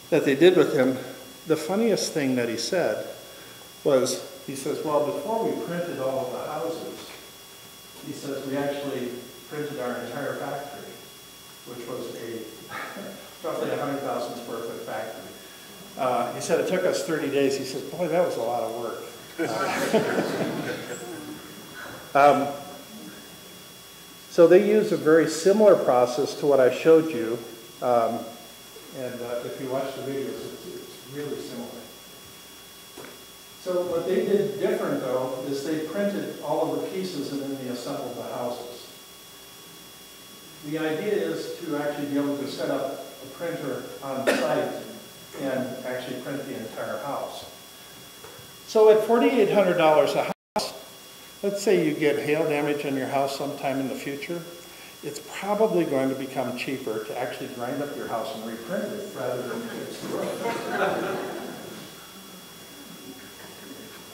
that they did with him, the funniest thing that he said was, he says, well, before we printed all of the houses, he says, we actually printed our entire factory, which was a roughly 100,000 square foot factory. He said it took us 30 days. He said, boy, that was a lot of work. So they use a very similar process to what I showed you. If you watch the videos, it's really similar. So what they did different, though, is they printed all of the pieces and then they assembled the houses. The idea is to actually be able to set up a printer on site and actually print the entire house. So at $4,800 a house, let's say you get hail damage on your house sometime in the future, it's probably going to become cheaper to actually grind up your house and reprint it rather than fix the roof.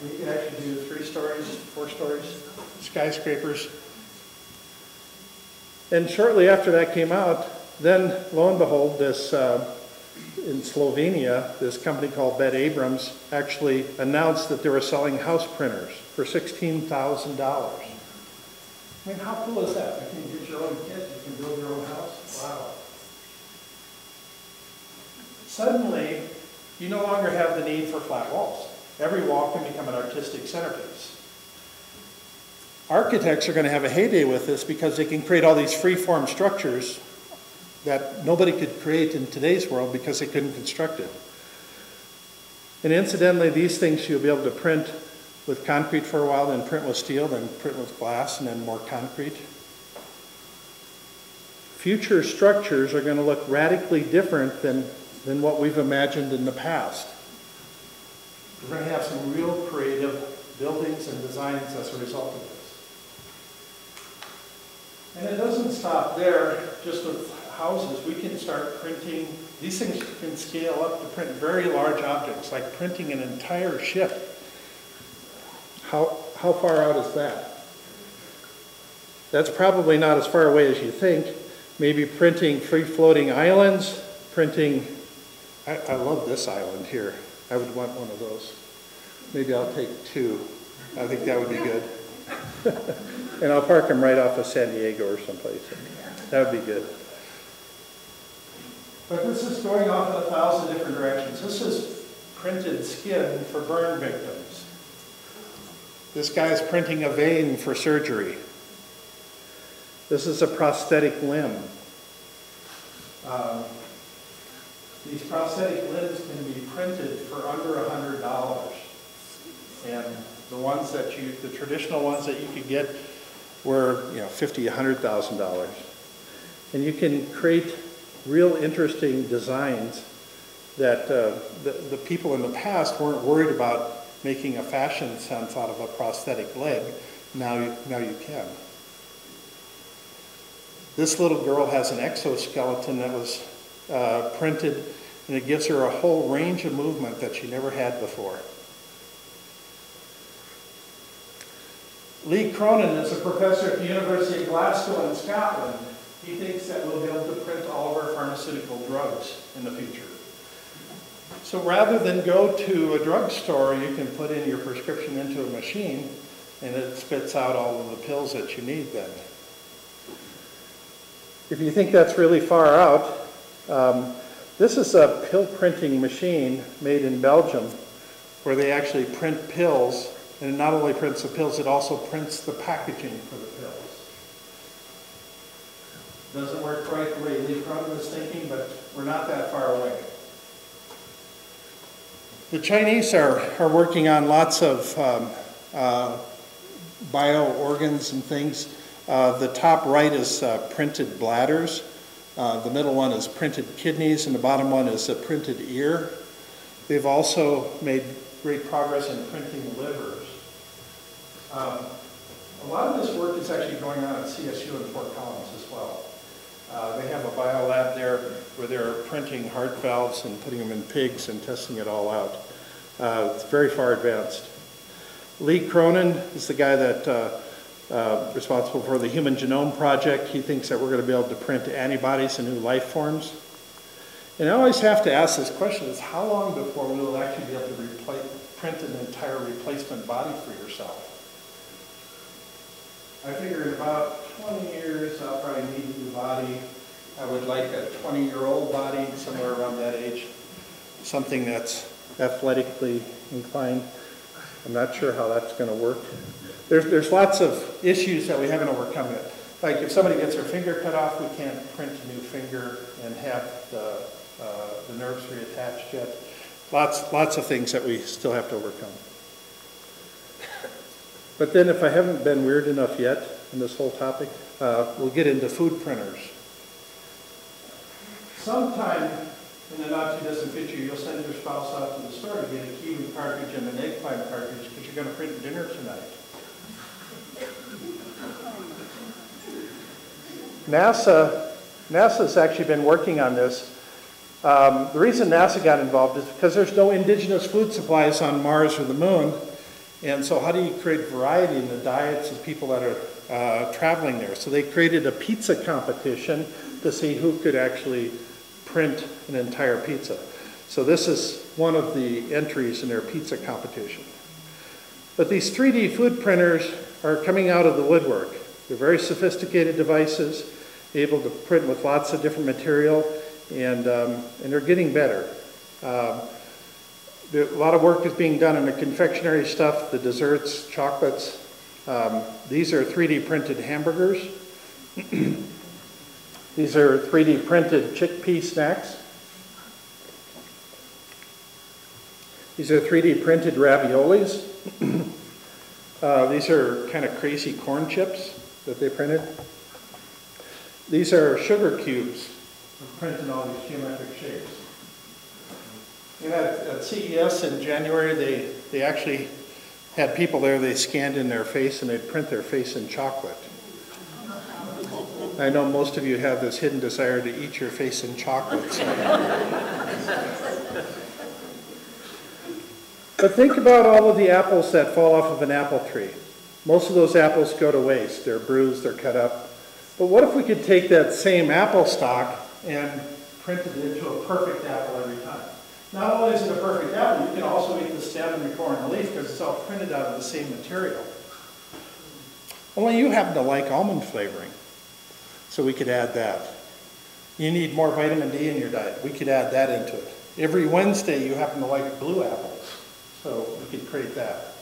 You can actually do 3 stories, 4 stories, skyscrapers. And shortly after that came out, then lo and behold, this in Slovenia, this company called Bed Abrams actually announced that they were selling house printers for $16,000. I mean, how cool is that? You can get your own kit, you can build your own house. Wow. Suddenly, you no longer have the need for flat walls. Every wall can become an artistic centerpiece. Architects are going to have a heyday with this because they can create all these free-form structures that nobody could create in today's world because they couldn't construct it. And incidentally, these things you'll be able to print with concrete for a while, then print with steel, then print with glass, and then more concrete. Future structures are going to look radically different than what we've imagined in the past. We're going to have some real creative buildings and designs as a result of this. And it doesn't stop there, just with houses. We can start printing, these things can scale up to print very large objects, like printing an entire ship. How far out is that? That's probably not as far away as you think. Maybe printing free-floating islands, printing, I love this island here. I would want one of those. Maybe I'll take 2. I think that would be good. And I'll park them right off of San Diego or someplace. That would be good. But this is going off in 1,000 different directions. This is printed skin for burn victims. This guy's printing a vein for surgery. This is a prosthetic limb. These prosthetic limbs can be printed for under $100. And The ones that the traditional ones that you could get were, $50,000, $100,000. And you can create real interesting designs that the people in the past weren't worried about making a fashion sense out of a prosthetic leg. Now you can. This little girl has an exoskeleton that was printed, and it gives her a whole range of movement that she never had before. Lee Cronin is a professor at the University of Glasgow in Scotland. He thinks that we'll be able to print all of our pharmaceutical drugs in the future. So rather than go to a drugstore, you can put in your prescription into a machine and it spits out all of the pills that you need then. If you think that's really far out, this is a pill printing machine made in Belgium where they actually print pills, and it not only prints the pills, it also prints the packaging for the pills. Doesn't work quite the way Lee Cronin was thinking, but we're not that far away. The Chinese are working on lots of bio organs and things. The top right is printed bladders. The middle one is printed kidneys, and the bottom one is a printed ear. They've also made great progress in printing livers. A lot of this work is actually going on at CSU in Fort Collins as well. They have a biolab there where they're printing heart valves and putting them in pigs and testing it all out. It's very far advanced. Lee Cronin is the guy that responsible for the Human Genome Project. He thinks that we're going to be able to print antibodies and new life forms. And I always have to ask this question, is how long before we will actually be able to print an entire replacement body for yourself? I figure in about 20 years I'll probably need a new body. I would like a 20-year-old body, somewhere around that age. Something that's athletically inclined. I'm not sure how that's going to work. There's lots of issues that we haven't overcome yet. Like if somebody gets their finger cut off, we can't print a new finger and have the nerves reattached yet. Lots of things that we still have to overcome. But then if I haven't been weird enough yet in this whole topic, we'll get into food printers. Sometime in the not too distant future, you'll send your spouse out to the store to get a kiwi cartridge and an eggplant cartridge because you're going to print dinner tonight. NASA's actually been working on this. The reason NASA got involved is because there's no indigenous food supplies on Mars or the moon. And so how do you create variety in the diets of people that are traveling there? So they created a pizza competition to see who could actually print an entire pizza. So this is one of the entries in their pizza competition. But these 3D food printers are coming out of the woodwork. They're very sophisticated devices, able to print with lots of different material, and they're getting better. A lot of work is being done in the confectionery stuff, the desserts, chocolates. These are 3D printed hamburgers. These are 3D printed chickpea snacks. These are 3D printed raviolis. These are kind of crazy corn chips that they printed. These are sugar cubes printed in all these geometric shapes. And at CES in January, they actually had people there, they scanned in their face and they'd print their face in chocolate. I know most of you have this hidden desire to eat your face in chocolate. So. But think about all of the apples that fall off of an apple tree. Most of those apples go to waste. They're bruised, they're cut up. But what if we could take that same apple stock and print it into a perfect apple every time? Not only is it a perfect apple, you can also eat the stem and the core and the leaf because it's all printed out of the same material. Only you happen to like almond flavoring, so we could add that. You need more vitamin D in your diet. We could add that into it. Every Wednesday you happen to like blue apples, so we could create that.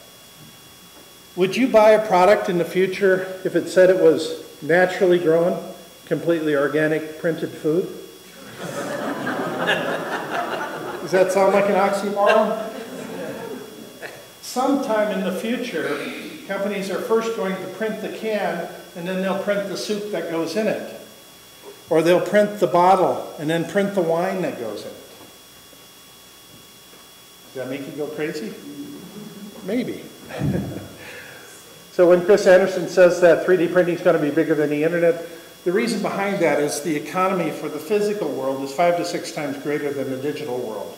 Would you buy a product in the future if it said it was naturally grown, completely organic, printed food? Does that sound like an oxymoron? sometime in the future, companies are first going to print the can, and then they'll print the soup that goes in it. Or they'll print the bottle, and then print the wine that goes in it. Does that make you go crazy? Maybe. So when Chris Anderson says that 3D printing is going to be bigger than the internet, the reason behind that is the economy for the physical world is 5 to 6 times greater than the digital world.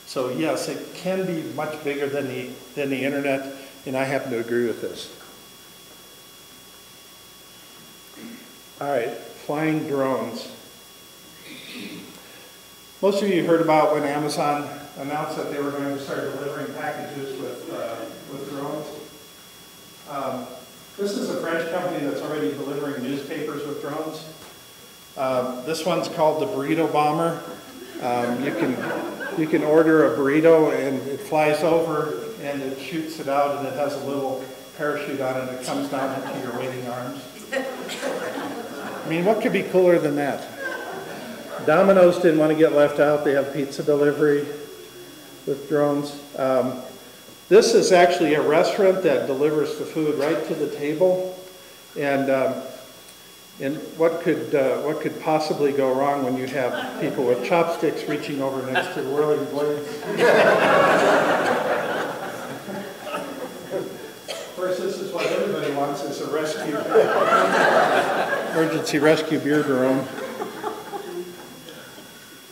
So yes, it can be much bigger than the internet, and I happen to agree with this. All right, flying drones. Most of you heard about when Amazon announced that they were going to start delivering packages with drones. This is a French company that's already delivering newspapers with drones. This one's called the Burrito Bomber. You can order a burrito and it flies over and it shoots it out and it has a little parachute on it and it comes down into your waiting arms. I mean, what could be cooler than that? Domino's didn't want to get left out. They have pizza delivery with drones. This is actually a restaurant that delivers the food right to the table. And what could possibly go wrong when you have people with chopsticks reaching over next to the whirling blades? Of course, this is what everybody wants, is a rescue, emergency rescue beer drone.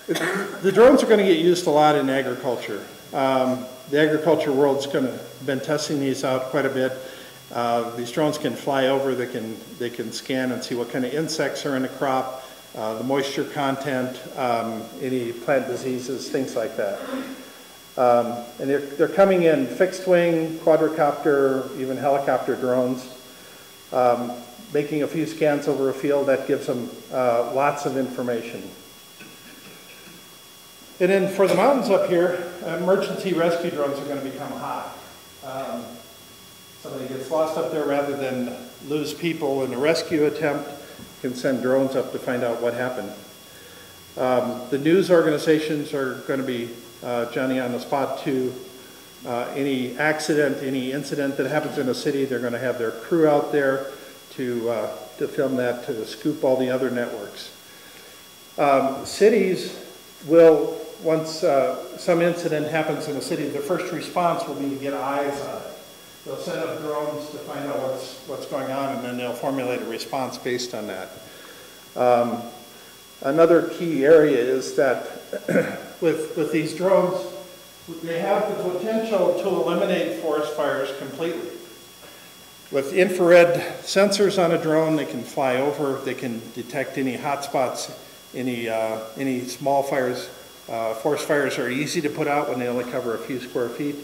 The drones are going to get used a lot in agriculture. The agriculture world's been testing these out quite a bit. These drones can fly over, they can scan and see what kind of insects are in the crop, the moisture content, any plant diseases, things like that. And they're coming in fixed wing, quadricopter, even helicopter drones, making a few scans over a field that gives them lots of information. And then for the mountains up here, emergency rescue drones are going to become hot. Somebody gets lost up there, rather than lose people in a rescue attempt, can send drones up to find out what happened. The news organizations are going to be Johnny on the spot too. Any accident, any incident that happens in a city, they're going to have their crew out there to film that, to scoop all the other networks. Cities will, once some incident happens in a city, the first response will be to get eyes on it. They'll send up drones to find out what's going on, and then they'll formulate a response based on that. Another key area is that with these drones, they have the potential to eliminate forest fires completely. With infrared sensors on a drone, they can fly over, they can detect any hot spots, any small fires. Forest fires are easy to put out when they only cover a few square feet.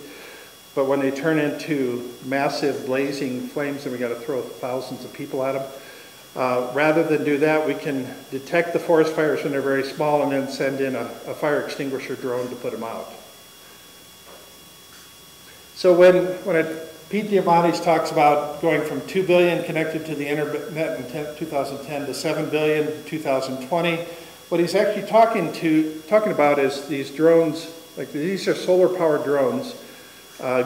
But when they turn into massive blazing flames and we got to throw thousands of people at them, rather than do that, we can detect the forest fires when they're very small and then send in a fire extinguisher drone to put them out. So when Pete Diamandis talks about going from 2 billion connected to the internet in 2010 to 7 billion in 2020, what he's actually talking about is these drones. Like, these are solar-powered drones.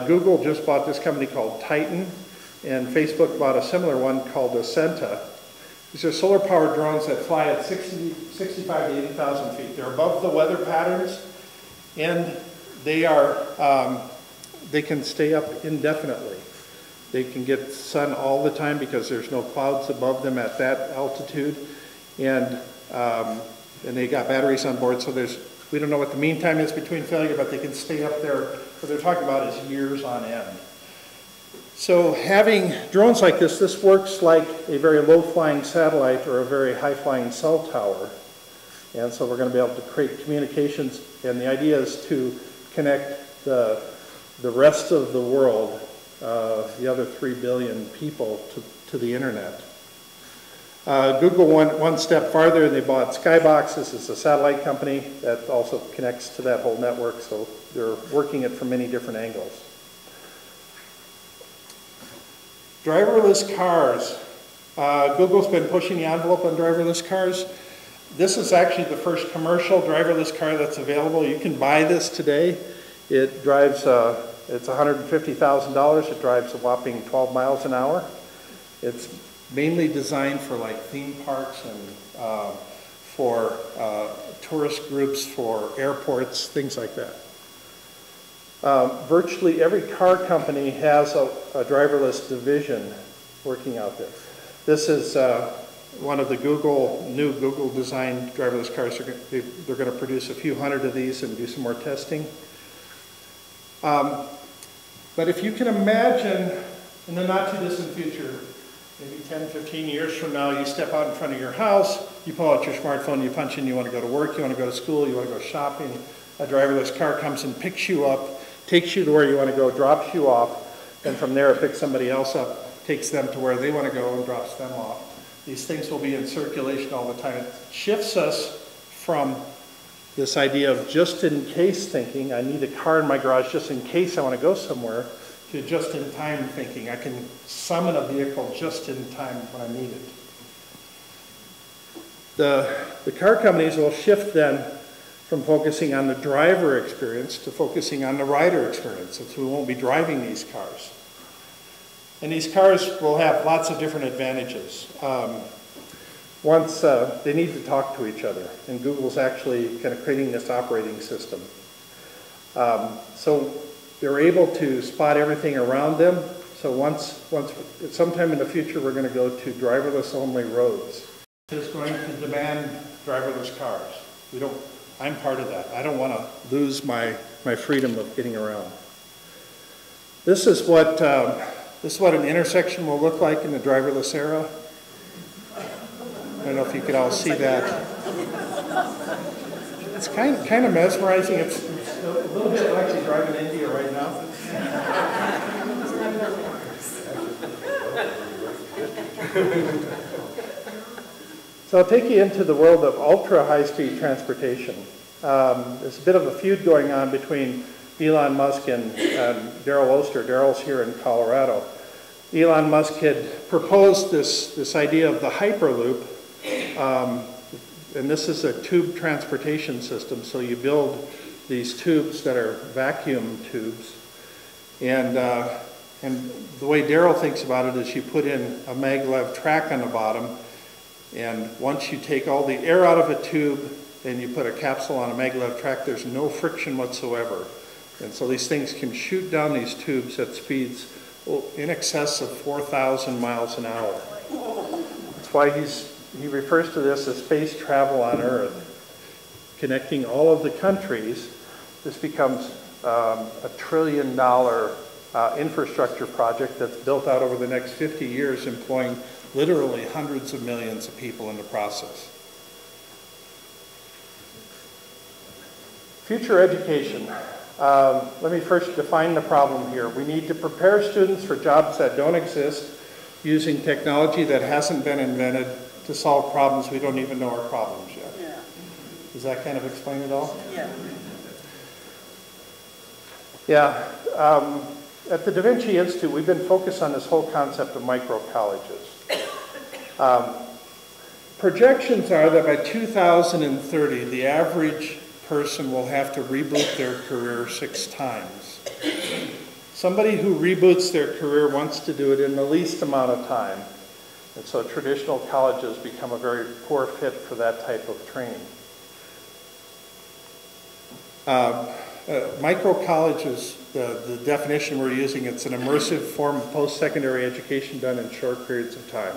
Google just bought this company called Titan, and Facebook bought a similar one called Ascenta. These are solar-powered drones that fly at 65 to 80,000 feet. They're above the weather patterns, and they can stay up indefinitely. They can get sun all the time because there's no clouds above them at that altitude, and they got batteries on board, so we don't know what the mean time is between failure, but they can stay up there. What they're talking about is years on end. So having drones like this works like a very low-flying satellite or a very high-flying cell tower. And so we're going to be able to create communications, and the idea is to connect the rest of the world, the other 3 billion people, to the internet. Google went one step farther and they bought Skybox. This is a satellite company that also connects to that whole network, so they're working it from many different angles. Driverless cars. Google's been pushing the envelope on driverless cars. This is actually the first commercial driverless car that's available. You can buy this today. It drives It's $150,000. It drives a whopping 12 miles an hour. It's mainly designed for like theme parks and for tourist groups, for airports, things like that. Virtually every car company has a driverless division working out there. This is one of the new Google designed driverless cars. They're going to produce a few hundred of these and do some more testing. But if you can imagine in the not too distant future, maybe 10, 15 years from now, you step out in front of your house, you pull out your smartphone, you punch in, you want to go to work, you want to go to school, you want to go shopping, a driverless car comes and picks you up, takes you to where you want to go, drops you off, then from there it picks somebody else up, takes them to where they want to go and drops them off. These things will be in circulation all the time. It shifts us from this idea of just-in-case thinking, I need a car in my garage just in case I want to go somewhere, to just-in-time thinking. I can summon a vehicle just in time when I need it. The car companies will shift then from focusing on the driver experience to focusing on the rider experience, since we won't be driving these cars. And these cars will have lots of different advantages. Once they need to talk to each other, and Google's actually kind of creating this operating system. So they're able to spot everything around them. So sometime in the future, we're going to go to driverless only roads. It's going to demand driverless cars. I'm part of that. I don't want to lose my freedom of getting around. This is what an intersection will look like in the driverless era. I don't know if you could all see that. It's kind of mesmerizing. It's a little bit like you're driving India right now. So I'll take you into the world of ultra high-speed transportation. There's a bit of a feud going on between Elon Musk and Darrell Oster. Darrell's here in Colorado. Elon Musk had proposed this idea of the Hyperloop. And this is a tube transportation system, so you build these tubes that are vacuum tubes. And the way Darrell thinks about it is you put in a maglev track on the bottom, and once you take all the air out of a tube and you put a capsule on a maglev track, there's no friction whatsoever. And so these things can shoot down these tubes at speeds in excess of 4,000 miles an hour. That's why he refers to this as space travel on Earth. Connecting all of the countries, this becomes a $1 trillion infrastructure project that's built out over the next 50 years, employing literally hundreds of millions of people in the process. Future education. Let me first define the problem here. We need to prepare students for jobs that don't exist using technology that hasn't been invented to solve problems we don't even know are problems yet. Yeah. Does that kind of explain it all? Yeah. Yeah. At the DaVinci Institute, we've been focused on this whole concept of micro-colleges. Projections are that by 2030, the average person will have to reboot their career 6 times. Somebody who reboots their career wants to do it in the least amount of time. And so traditional colleges become a very poor fit for that type of training. Micro-colleges, the definition we're using, it's an immersive form of post-secondary education done in short periods of time.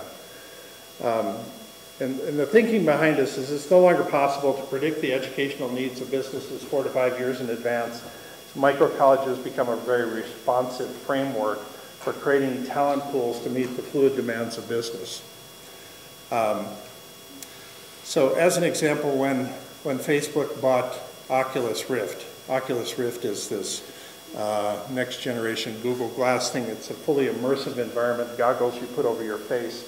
And the thinking behind this is it's no longer possible to predict the educational needs of businesses 4 to 5 years in advance. So micro-colleges become a very responsive framework for creating talent pools to meet the fluid demands of business. So as an example, when Facebook bought Oculus Rift is this next generation Google Glass thing. It's a fully immersive environment, goggles you put over your face.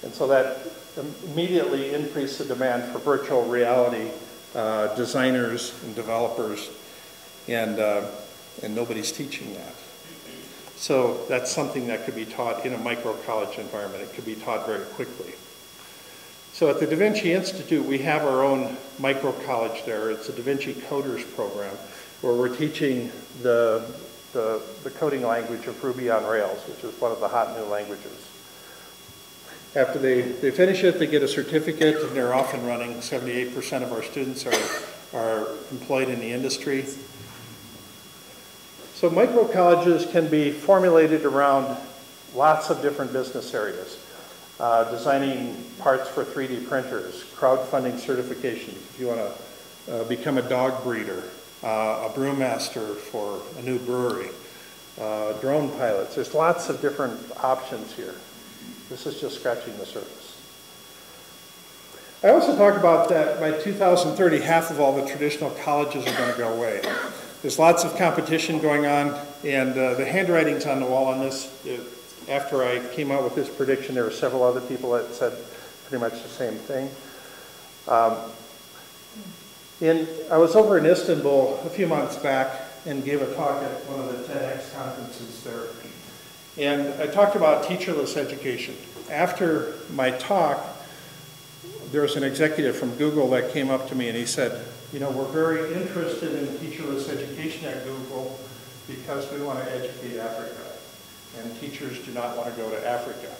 And so that immediately increased the demand for virtual reality designers and developers, and nobody's teaching that. So that's something that could be taught in a micro-college environment. It could be taught very quickly. So at the DaVinci Institute, we have our own micro-college there. It's a DaVinci Coders program, where we're teaching the the coding language of Ruby on Rails, which is one of the hot new languages. After they finish it, they get a certificate, and they're off and running. 78% of our students are employed in the industry. So micro colleges can be formulated around lots of different business areas. Designing parts for 3D printers, crowdfunding certifications, if you want to become a dog breeder, a brewmaster for a new brewery, drone pilots. There's lots of different options here. This is just scratching the surface. I also talk about that by 2030, half of all the traditional colleges are going to go away. There's lots of competition going on, and the handwriting's on the wall on this. After I came out with this prediction, there were several other people that said pretty much the same thing. I was over in Istanbul a few months back and gave a talk at one of the TEDx conferences there. And I talked about teacherless education. After my talk, there was an executive from Google that came up to me and he said, you know, we're very interested in teacherless education at Google because we want to educate Africa. And teachers do not want to go to Africa.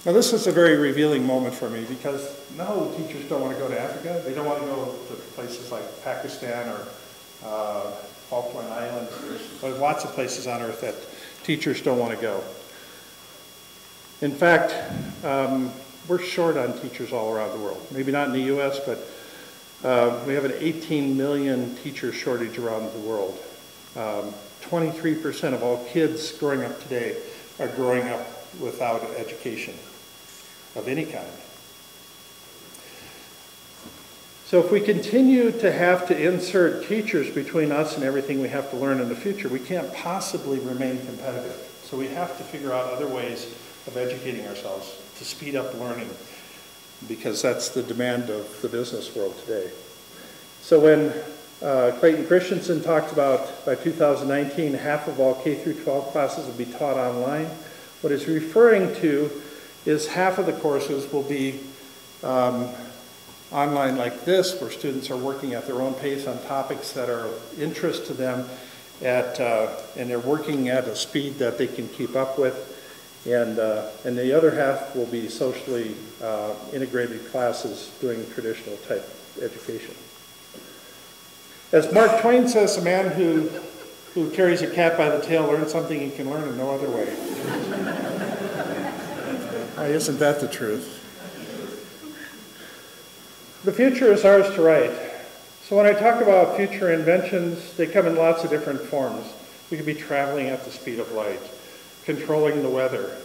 Now this was a very revealing moment for me because no, teachers don't want to go to Africa. They don't want to go to places like Pakistan or Falkland Islands. There's lots of places on earth that teachers don't want to go. In fact, we're short on teachers all around the world. Maybe not in the US, but we have an 18 million teacher shortage around the world. 23% of all kids growing up today are growing up without education of any kind. So if we continue to have to insert teachers between us and everything we have to learn in the future, we can't possibly remain competitive. So we have to figure out other ways of educating ourselves to speed up learning, because that's the demand of the business world today. So when Clayton Christensen talked about by 2019, half of all K through 12 classes will be taught online. What he's referring to is half of the courses will be online like this, where students are working at their own pace on topics that are of interest to them, and they're working at a speed that they can keep up with. And the other half will be socially integrated classes doing traditional type education. As Mark Twain says, a man who carries a cat by the tail learns something he can learn in no other way. Isn't that the truth? The future is ours to write. So when I talk about future inventions, they come in lots of different forms. We could be traveling at the speed of light, controlling the weather.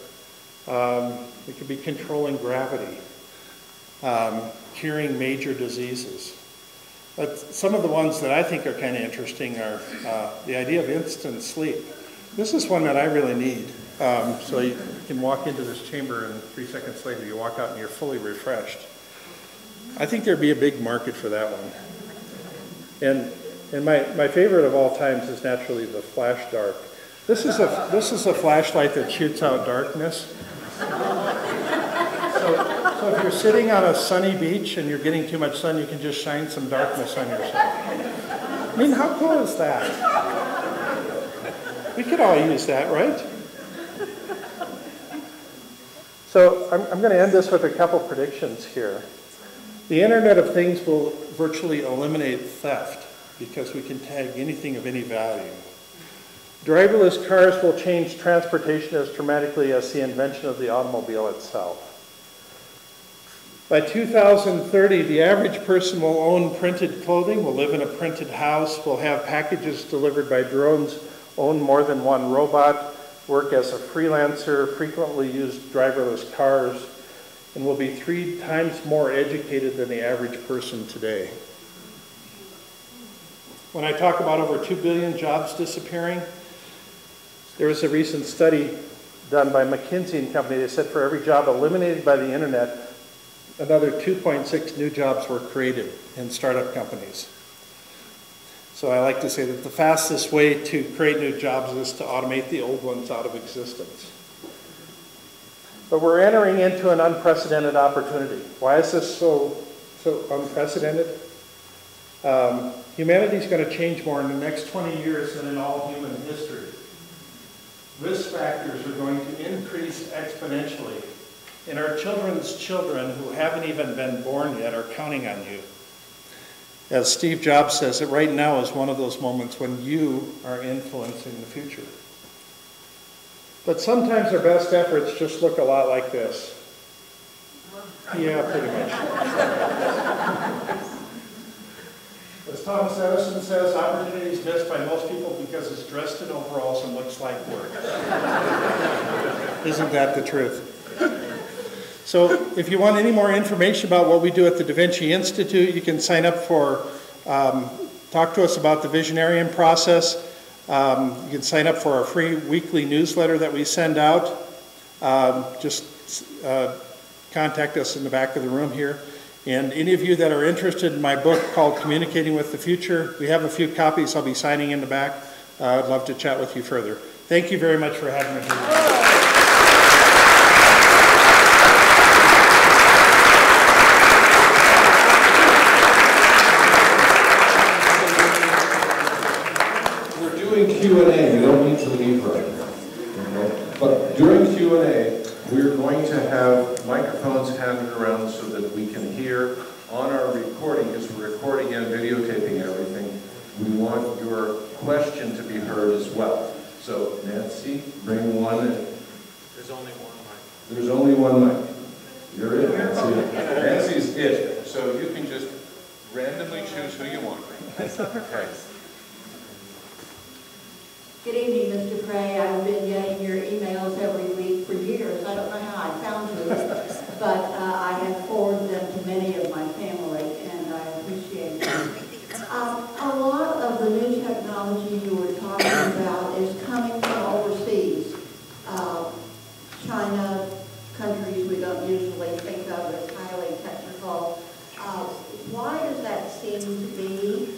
We could be controlling gravity, curing major diseases. But some of the ones that I think are kind of interesting are the idea of instant sleep. This is one that I really need. So you can walk into this chamber and 3 seconds later you walk out and you're fully refreshed. I think there'd be a big market for that one. And my favorite of all times is naturally the flash dark. This is a flashlight that shoots out darkness. So if you're sitting on a sunny beach and you're getting too much sun, you can just shine some darkness on yourself. I mean, how cool is that? We could all use that, right? So I'm going to end this with a couple predictions here. The Internet of Things will virtually eliminate theft because we can tag anything of any value. Driverless cars will change transportation as dramatically as the invention of the automobile itself. By 2030, the average person will own printed clothing, will live in a printed house, will have packages delivered by drones, own more than one robot, work as a freelancer, frequently use driverless cars, and will be 3 times more educated than the average person today. When I talk about over 2 billion jobs disappearing, there was a recent study done by McKinsey and Company. They said for every job eliminated by the internet, another 2.6 new jobs were created in startup companies. So I like to say that the fastest way to create new jobs is to automate the old ones out of existence. But we're entering into an unprecedented opportunity. Why is this so unprecedented? humanity's going to change more in the next 20 years than in all human history. Risk factors are going to increase exponentially. And our children's children who haven't even been born yet are counting on you. As Steve Jobs says, that right now is one of those moments when you are influencing the future. But sometimes our best efforts just look a lot like this. Yeah, pretty much. As Thomas Edison says, opportunity is missed by most people because it's dressed in overalls and looks like work. Isn't that the truth? So if you want any more information about what we do at the DaVinci Institute, you can sign up for, talk to us about the Visionarium process. You can sign up for our free weekly newsletter that we send out. Just contact us in the back of the room here. And any of you that are interested in my book called Communicating with the Future, we have a few copies I'll be signing in the back. I'd love to chat with you further. Thank you very much for having me here. Q&A, you don't need to leave right now. Okay? But during Q&A, we're going to have microphones handed around so that we can hear on our recording, because we're recording and videotaping everything. We want your question to be heard as well. So, Nancy, bring one. There's only one mic. There's only one mic. You're it, Nancy. Nancy's it. So you can just randomly choose who you want. Okay. Good evening, Mr. Frey. I've been getting your emails every week for years. I don't know how I found you, but I have forwarded them to many of my family, and I appreciate them. A lot of the new technology you were talking about is coming from overseas. China, countries we don't usually think of as highly technical. Why does that seem to be?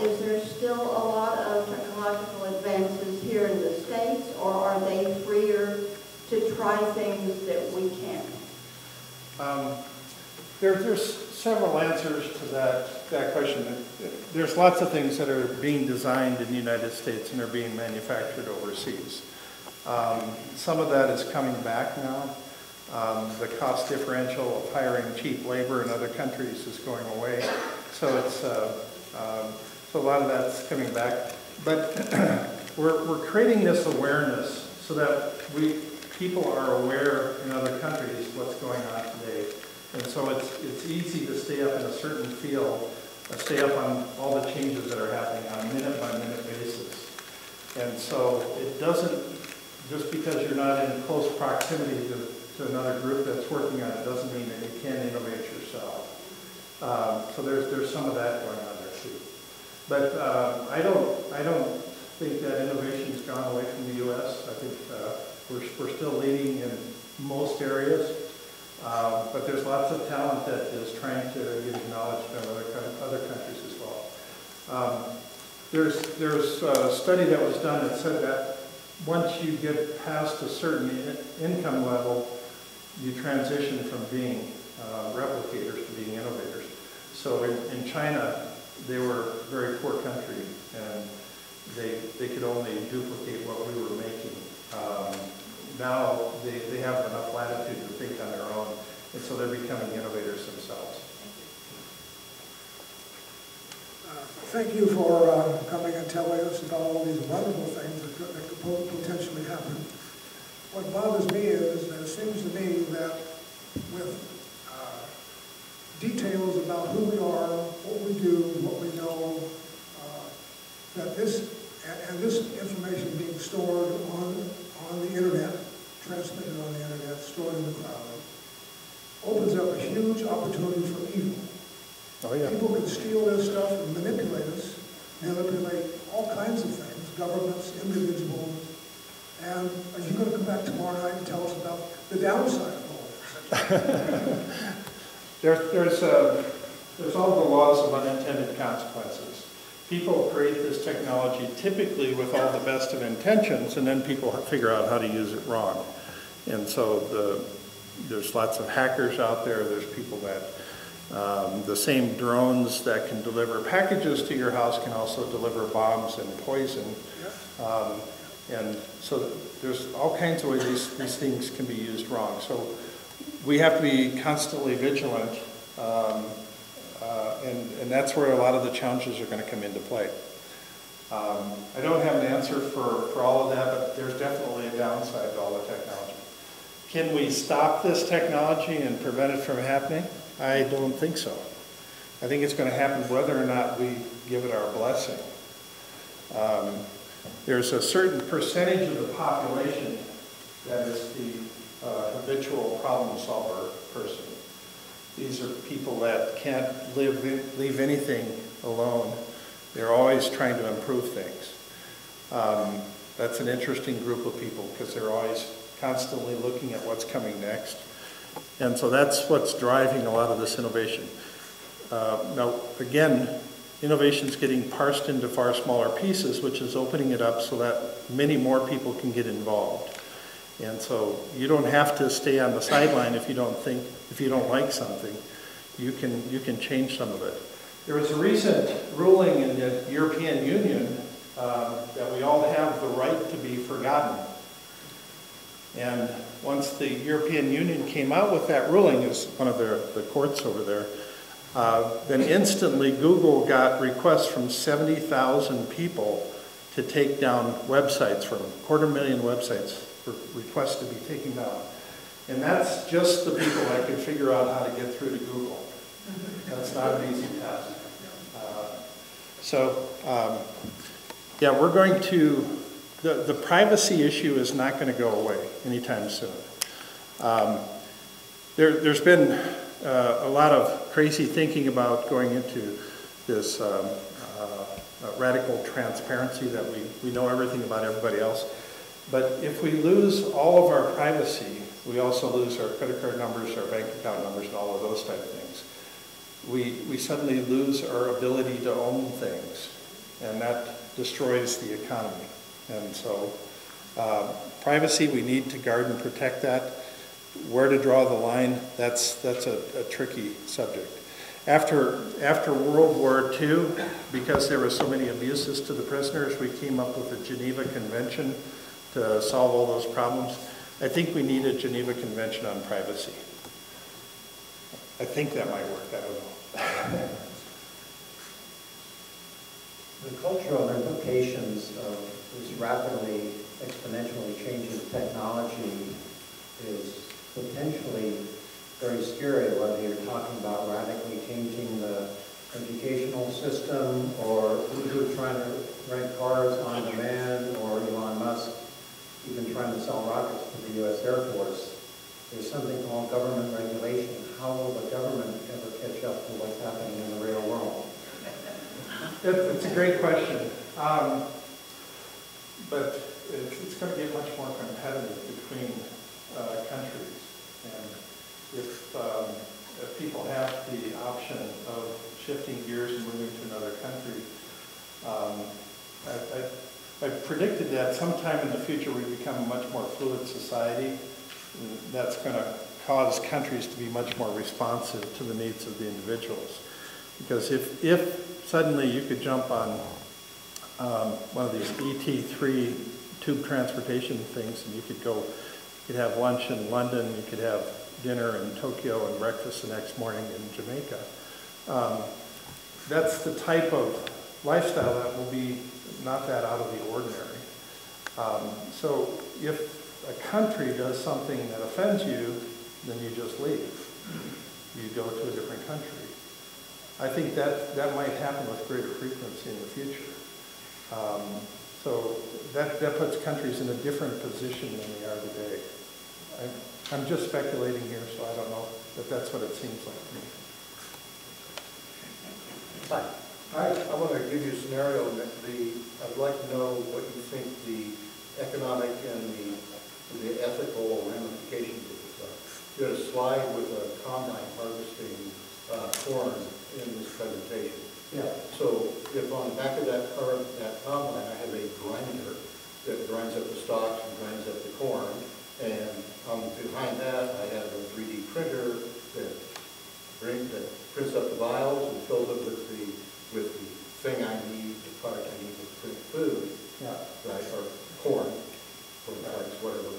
Is there still a lot of technological advances here in the States, or are they freer to try things that we can't? There's several answers to that question. There's lots of things that are being designed in the United States and are being manufactured overseas. Some of that is coming back now. The cost differential of hiring cheap labor in other countries is going away. So it's so a lot of that's coming back. But we're creating this awareness so that people are aware in other countries what's going on today. And so it's easy to stay up in a certain field, stay up on all the changes that are happening on a minute-by-minute basis. And so it doesn't, just because you're not in close proximity to another group that's working on it, doesn't mean that you can't innovate yourself. So there's some of that going on there too. But I don't think that innovation's gone away from the U.S. I think we're still leading in most areas. But there's lots of talent that is trying to get acknowledged in other countries as well. There's a study that was done that said that once you get past a certain income level, you transition from being replicators to being innovators. So in China, they were a very poor country, and they could only duplicate what we were making. Now they have enough latitude to think on their own, and so they're becoming innovators themselves. Thank you for coming and telling us about all these wonderful things that could potentially happen. What bothers me is that it seems to me that with details about who we are, what we do, what we know, that this information being stored on the internet, transmitted on the internet, stored in the cloud, opens up a huge opportunity for evil. Oh, yeah. People can steal this stuff and manipulate us, manipulate all kinds of things, governments, individuals, and are you going to come back tomorrow night and tell us about the downside of all this? There's all the laws of unintended consequences. People create this technology typically with all the best of intentions, and then people figure out how to use it wrong. And so there's lots of hackers out there. There's people that The same drones that can deliver packages to your house can also deliver bombs and poison. And so there's all kinds of ways these things can be used wrong. So we have to be constantly vigilant, and that's where a lot of the challenges are going to come into play. I don't have an answer for all of that, but there's definitely a downside to all the technology. Can we stop this technology and prevent it from happening? I don't think so. I think it's going to happen whether or not we give it our blessing. There's a certain percentage of the population that is the habitual problem solver person. These are people that can't leave anything alone. They're always trying to improve things. That's an interesting group of people because they're always constantly looking at what's coming next. And so that's what's driving a lot of this innovation. Now, again, innovation's getting parsed into far smaller pieces, which is opening it up so that many more people can get involved. And so you don't have to stay on the sideline if you don't like something. You can change some of it. There was a recent ruling in the European Union that we all have the right to be forgotten. And once the European Union came out with that ruling, as one of the courts over there, then instantly Google got requests from 70,000 people to take down websites from 250,000 websites for requests to be taken down. And that's just the people that can figure out how to get through to Google. That's not an easy task. Yeah, we're going to, the privacy issue is not going to go away anytime soon. There's been a lot of crazy thinking about going into this radical transparency that we know everything about everybody else. But if we lose all of our privacy, we also lose our credit card numbers, our bank account numbers, and all of those type of things. We suddenly lose our ability to own things, and that destroys the economy. And so privacy, we need to guard and protect that. Where to draw the line, that's a tricky subject. After World War II, because there were so many abuses to the prisoners, we came up with the Geneva Convention to solve all those problems. I think we need a Geneva Convention on privacy. I think that might work, I don't know. The cultural implications of this rapidly, exponentially changing technology is potentially very scary, whether you're talking about radically changing the educational system, or Uber trying to rent cars on demand, or Elon Musk even trying to sell rockets to the U.S. Air Force. There's something called government regulation. How will the government ever catch up to what's happening in the real world? It's a great question. But it's going to get much more competitive between countries. And if people have the option of shifting gears and moving to another country, I've predicted that sometime in the future we become a much more fluid society. That's going to cause countries to be much more responsive to the needs of the individuals. Because if suddenly you could jump on one of these ET3 tube transportation things, and you could have lunch in London, you could have dinner in Tokyo and breakfast the next morning in Jamaica. That's the type of lifestyle that will be not that out of the ordinary. So if a country does something that offends you, then you just leave. You go to a different country. I think that might happen with greater frequency in the future. So that puts countries in a different position than they are today. I'm just speculating here, so I don't know, but that's what it seems like to me. I want to give you a scenario. I'd like to know what you think the economic and the ethical ramifications of this are. You had a slide with a combine harvesting corn in this presentation. Yeah. So if on the back of that combine I have a grinder that grinds up the stalks and grinds up the corn, and behind that I have a 3D printer that prints up the vials and fills it with the thing I need, the product I need to print food, Yeah. right, or corn flakes, whatever,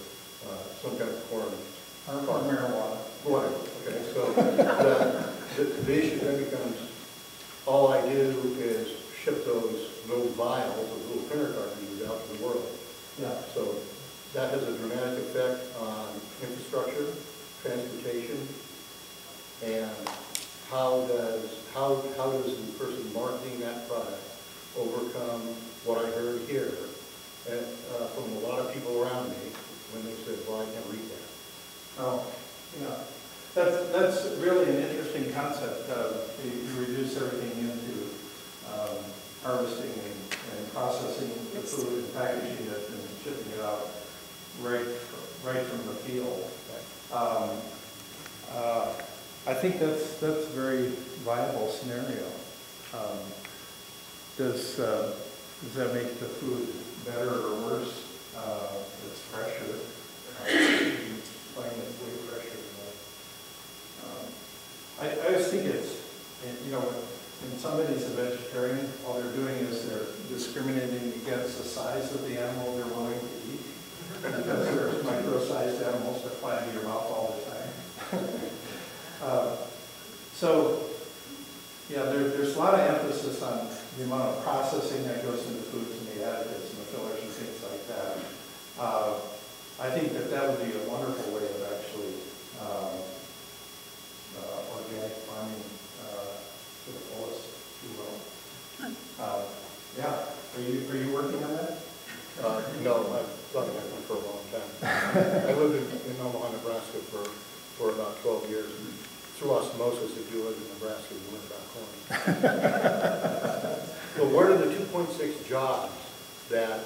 some kind of corn. Or marijuana. Whatever. Okay, so the issue then becomes, all I do is ship those little vials, those little printer cartridges out to the world. Yeah. So that has a dramatic effect on infrastructure, transportation, and how does the person marketing that product overcome what I heard here from a lot of people around me when they said, well, I can't read that. Oh, yeah. That's really an interesting concept. You reduce everything into harvesting and processing the food and packaging it and shipping it out right from the field. I think that's a very viable scenario. Does that make the food better or worse? It's fresher. Find it way fresher than that. I just think it's, you know, when somebody's a vegetarian, all they're doing is they're discriminating against the size of the animal they're willing to eat. Because there's micro-sized animals that fly into your mouth all the time. So, yeah, there's a lot of emphasis on the amount of processing that goes into foods and the additives and the fillers and things like that. I think that would be a wonderful way of actually organic farming to the fullest, if you will. Yeah, are you working on that? No, I've thought about it for a long time. I lived in Omaha, Nebraska for about 12 years. And through osmosis, if you live in Nebraska, you learn about corn. So where are the 2.6 jobs that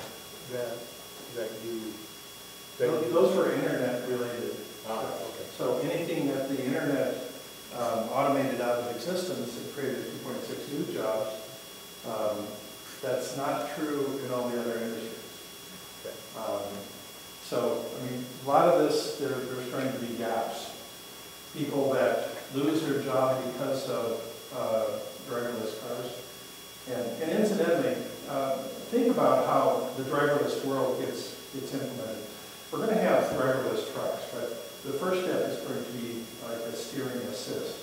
you... Those were internet related. Okay. So anything that the internet automated out of existence and created 2.6 new jobs, that's not true in all the other industries. Okay. So, I mean, a lot of this, there's going to be gaps. People that lose their job because of driverless cars. And incidentally, think about how the driverless world gets implemented. We're going to have driverless trucks, but the first step is going to be like a steering assist.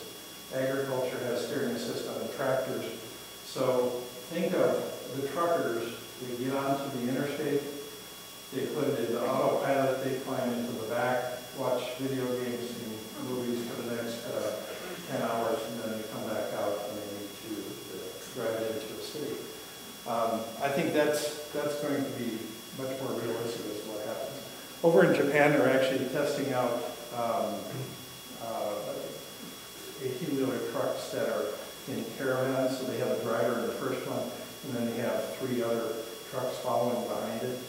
Agriculture has steering assist on the tractors. So think of the truckers, they get onto the interstate, they put it into autopilot, they climb into the back, watch video games and movies for the next 10 hours, and then they come back out and they need to drive it into a city. I think that's going to be much more realistic as to what happens. Over in Japan, they're actually testing out 18-wheeler trucks that are in caravans, so they have a driver in the first one, and then they have 3 other trucks following behind it.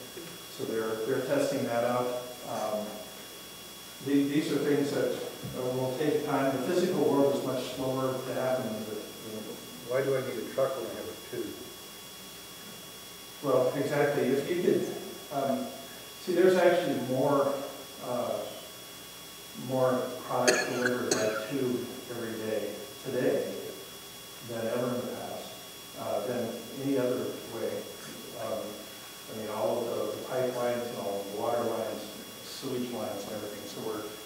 So they're testing that out. These are things that will take time. The physical world is much slower to happen than the Why do I need a truck when I have a tube? Well, exactly. If you could, see, there's actually more product delivered by tube every day today than ever in the past, than any other way. I mean, all of the pipelines and all of the water lines, sewage lines and everything. So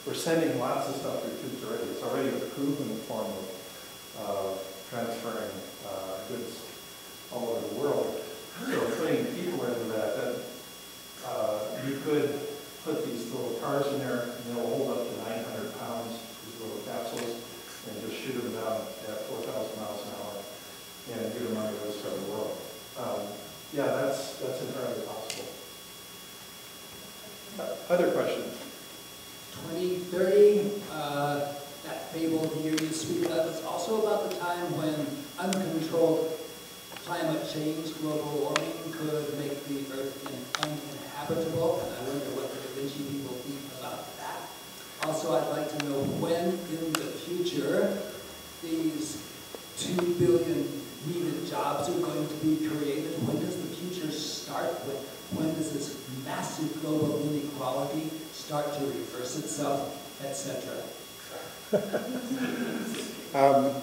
we're sending lots of stuff through tubes already. It's already a proven form of transferring goods all over the world. So putting people into that you could put these little cars in there, and they'll hold up to 900 pounds, these little capsules, and just shoot them down at 4,000 miles an hour and get them on the other side of the world. Yeah, that's entirely possible. Other questions? 2030, that fabled year you speak of, is also about the time when uncontrolled climate change, global warming, could make the Earth uninhabitable, and I wonder what the DaVinci people think about that. Also, I'd like to know when in the future these 2 billion needed jobs are going to be created. When does the future start? When does this massive global inequality start to reverse itself, etc.? I'm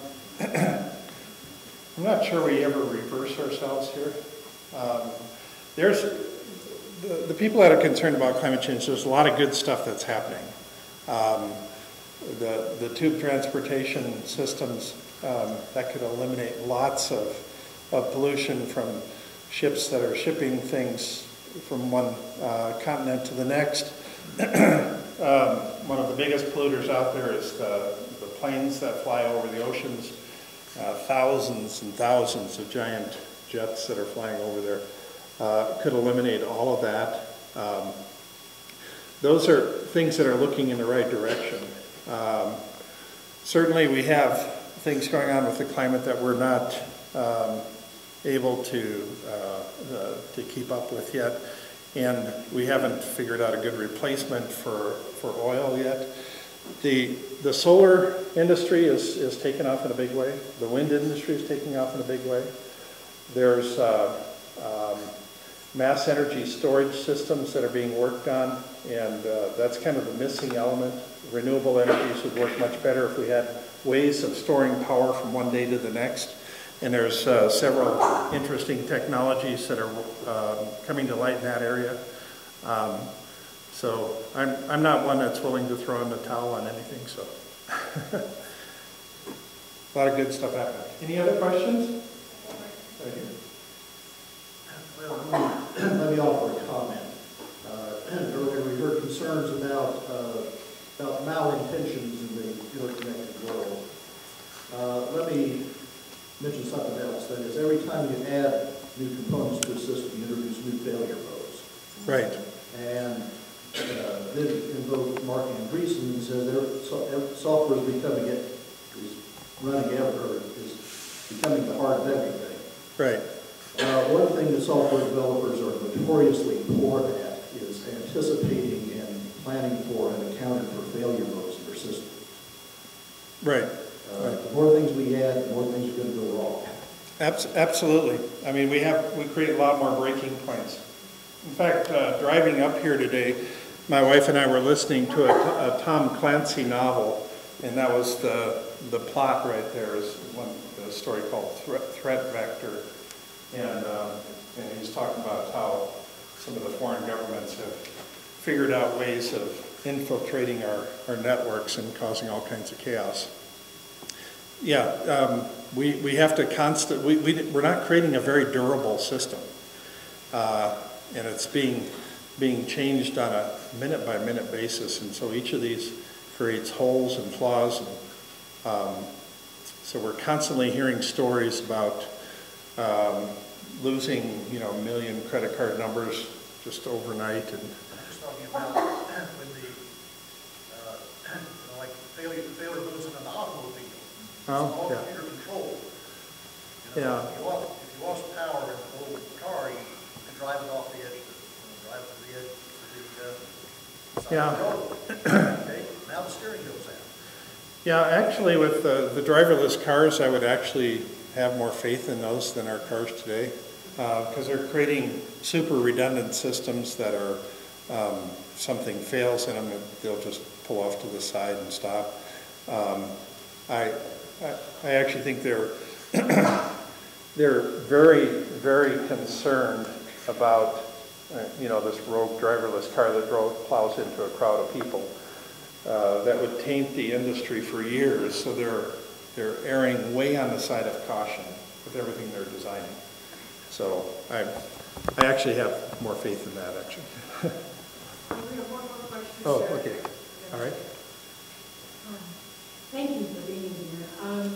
not sure we ever reverse ourselves here. There's the people that are concerned about climate change, there's a lot of good stuff that's happening. The tube transportation systems that could eliminate lots of pollution from ships that are shipping things from one continent to the next. One of the biggest polluters out there is the planes that fly over the oceans. Thousands and thousands of giant jets that are flying over there could eliminate all of that. Those are things that are looking in the right direction. Certainly we have things going on with the climate that we're not able to keep up with yet, and we haven't figured out a good replacement for oil yet. The solar industry is taking off in a big way. The wind industry is taking off in a big way. There's mass energy storage systems that are being worked on, and that's kind of the missing element. Renewable energies would work much better if we had ways of storing power from one day to the next. And there's several interesting technologies that are coming to light in that area. So I'm not one that's willing to throw in the towel on anything, so. A lot of good stuff happening. Any other questions? Right here. Well, let me offer a comment. Earlier we heard concerns about malintentions in the interconnected world. Let me mention something else. That is, every time you add new components to a system, you introduce new failure modes. Right. And then in both Mark and Andreessen says software is becoming the heart of everything. Right. One thing that software developers are notoriously poor at is anticipating and planning for and accounting for failure modes in their system. Right. The more things we add, the more things are going to go wrong. Absolutely. I mean, we create a lot more breaking points. In fact, driving up here today, my wife and I were listening to a Tom Clancy novel, and that was the plot right there is a story called Threat Vector. And he's talking about how some of the foreign governments have figured out ways of infiltrating our networks and causing all kinds of chaos. Yeah, we have to we're not creating a very durable system. And it's being changed on a minute-by-minute basis, and so each of these creates holes and flaws. And, so we're constantly hearing stories about losing, a million credit card numbers just overnight. And just talking about when like failure moves in an automobile. It's all computer controlled. If you lost power in an old car, you can drive it off the edge, drive to the edge of the road. Okay, now the steering wheel's out. Yeah, actually, with the driverless cars, I would actually have more faith in those than our cars today, because they're creating super redundant systems that are something fails in them, they'll just pull off to the side and stop. I actually think they're very, very concerned about this rogue driverless car that plows into a crowd of people. That would taint the industry for years, so they're erring way on the side of caution with everything they're designing. So I actually have more faith in that, actually. We have one more question. Oh, okay. All right. Thank you for being here. I'm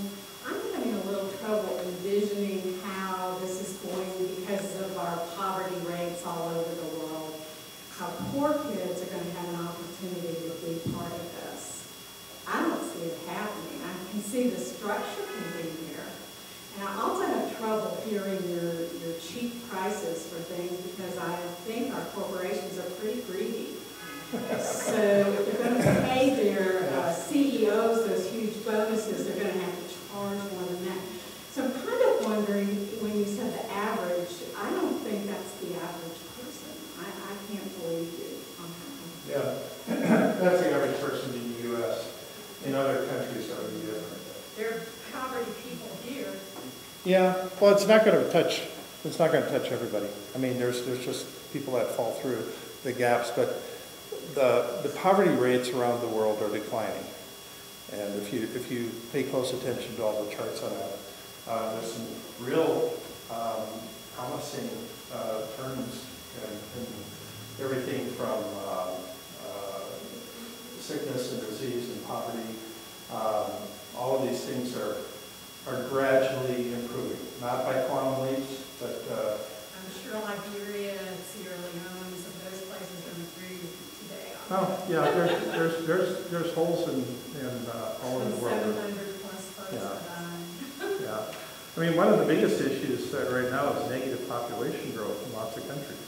having a little trouble envisioning how this is going because of our poverty rates all over the world, how poor kids are going to have an opportunity to be part of this. I don't see it happening. I can see the structure can be here. And I also have trouble hearing your cheap prices for things because I think our corporations are pretty greedy. So if they're going to pay their CEOs those huge bonuses, they're going to have to charge more than that. So I'm kind of wondering, when you said the average, I don't think that's the average person. I can't believe you on that. Yeah, that's the average person in the U.S. In other countries, that would be different. They're Yeah, well, it's not going to touch everybody. I mean, there's just people that fall through the gaps, but the poverty rates around the world are declining. And if you pay close attention to all the charts on that, there's some real promising terms in everything from sickness and disease and poverty. All of these things are gradually improving, not by quantum leaps, but I'm sure Liberia and Sierra Leone, some of those places are improved today. oh yeah, there's holes in all over the world. 700 plus folks Yeah. Yeah, I mean, one of the biggest issues right now is negative population growth in lots of countries.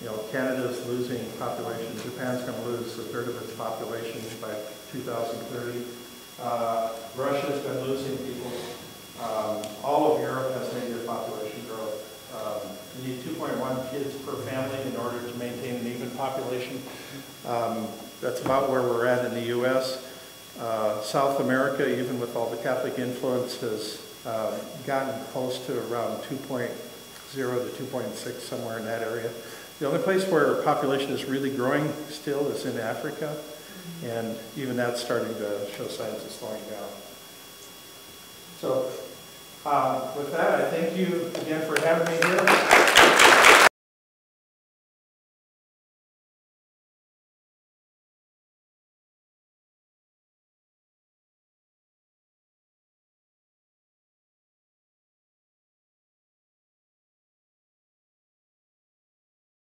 You know, Canada's losing population. Japan's going to lose a third of its population by 2030. Russia's been losing people. All of Europe has negative population growth. You need 2.1 kids per family in order to maintain an even population. That's about where we're at in the U.S. South America, even with all the Catholic influence, has gotten close to around 2.0 to 2.6, somewhere in that area. The only place where population is really growing still is in Africa, and even that's starting to show signs of slowing down. So with that, I thank you again for having me here.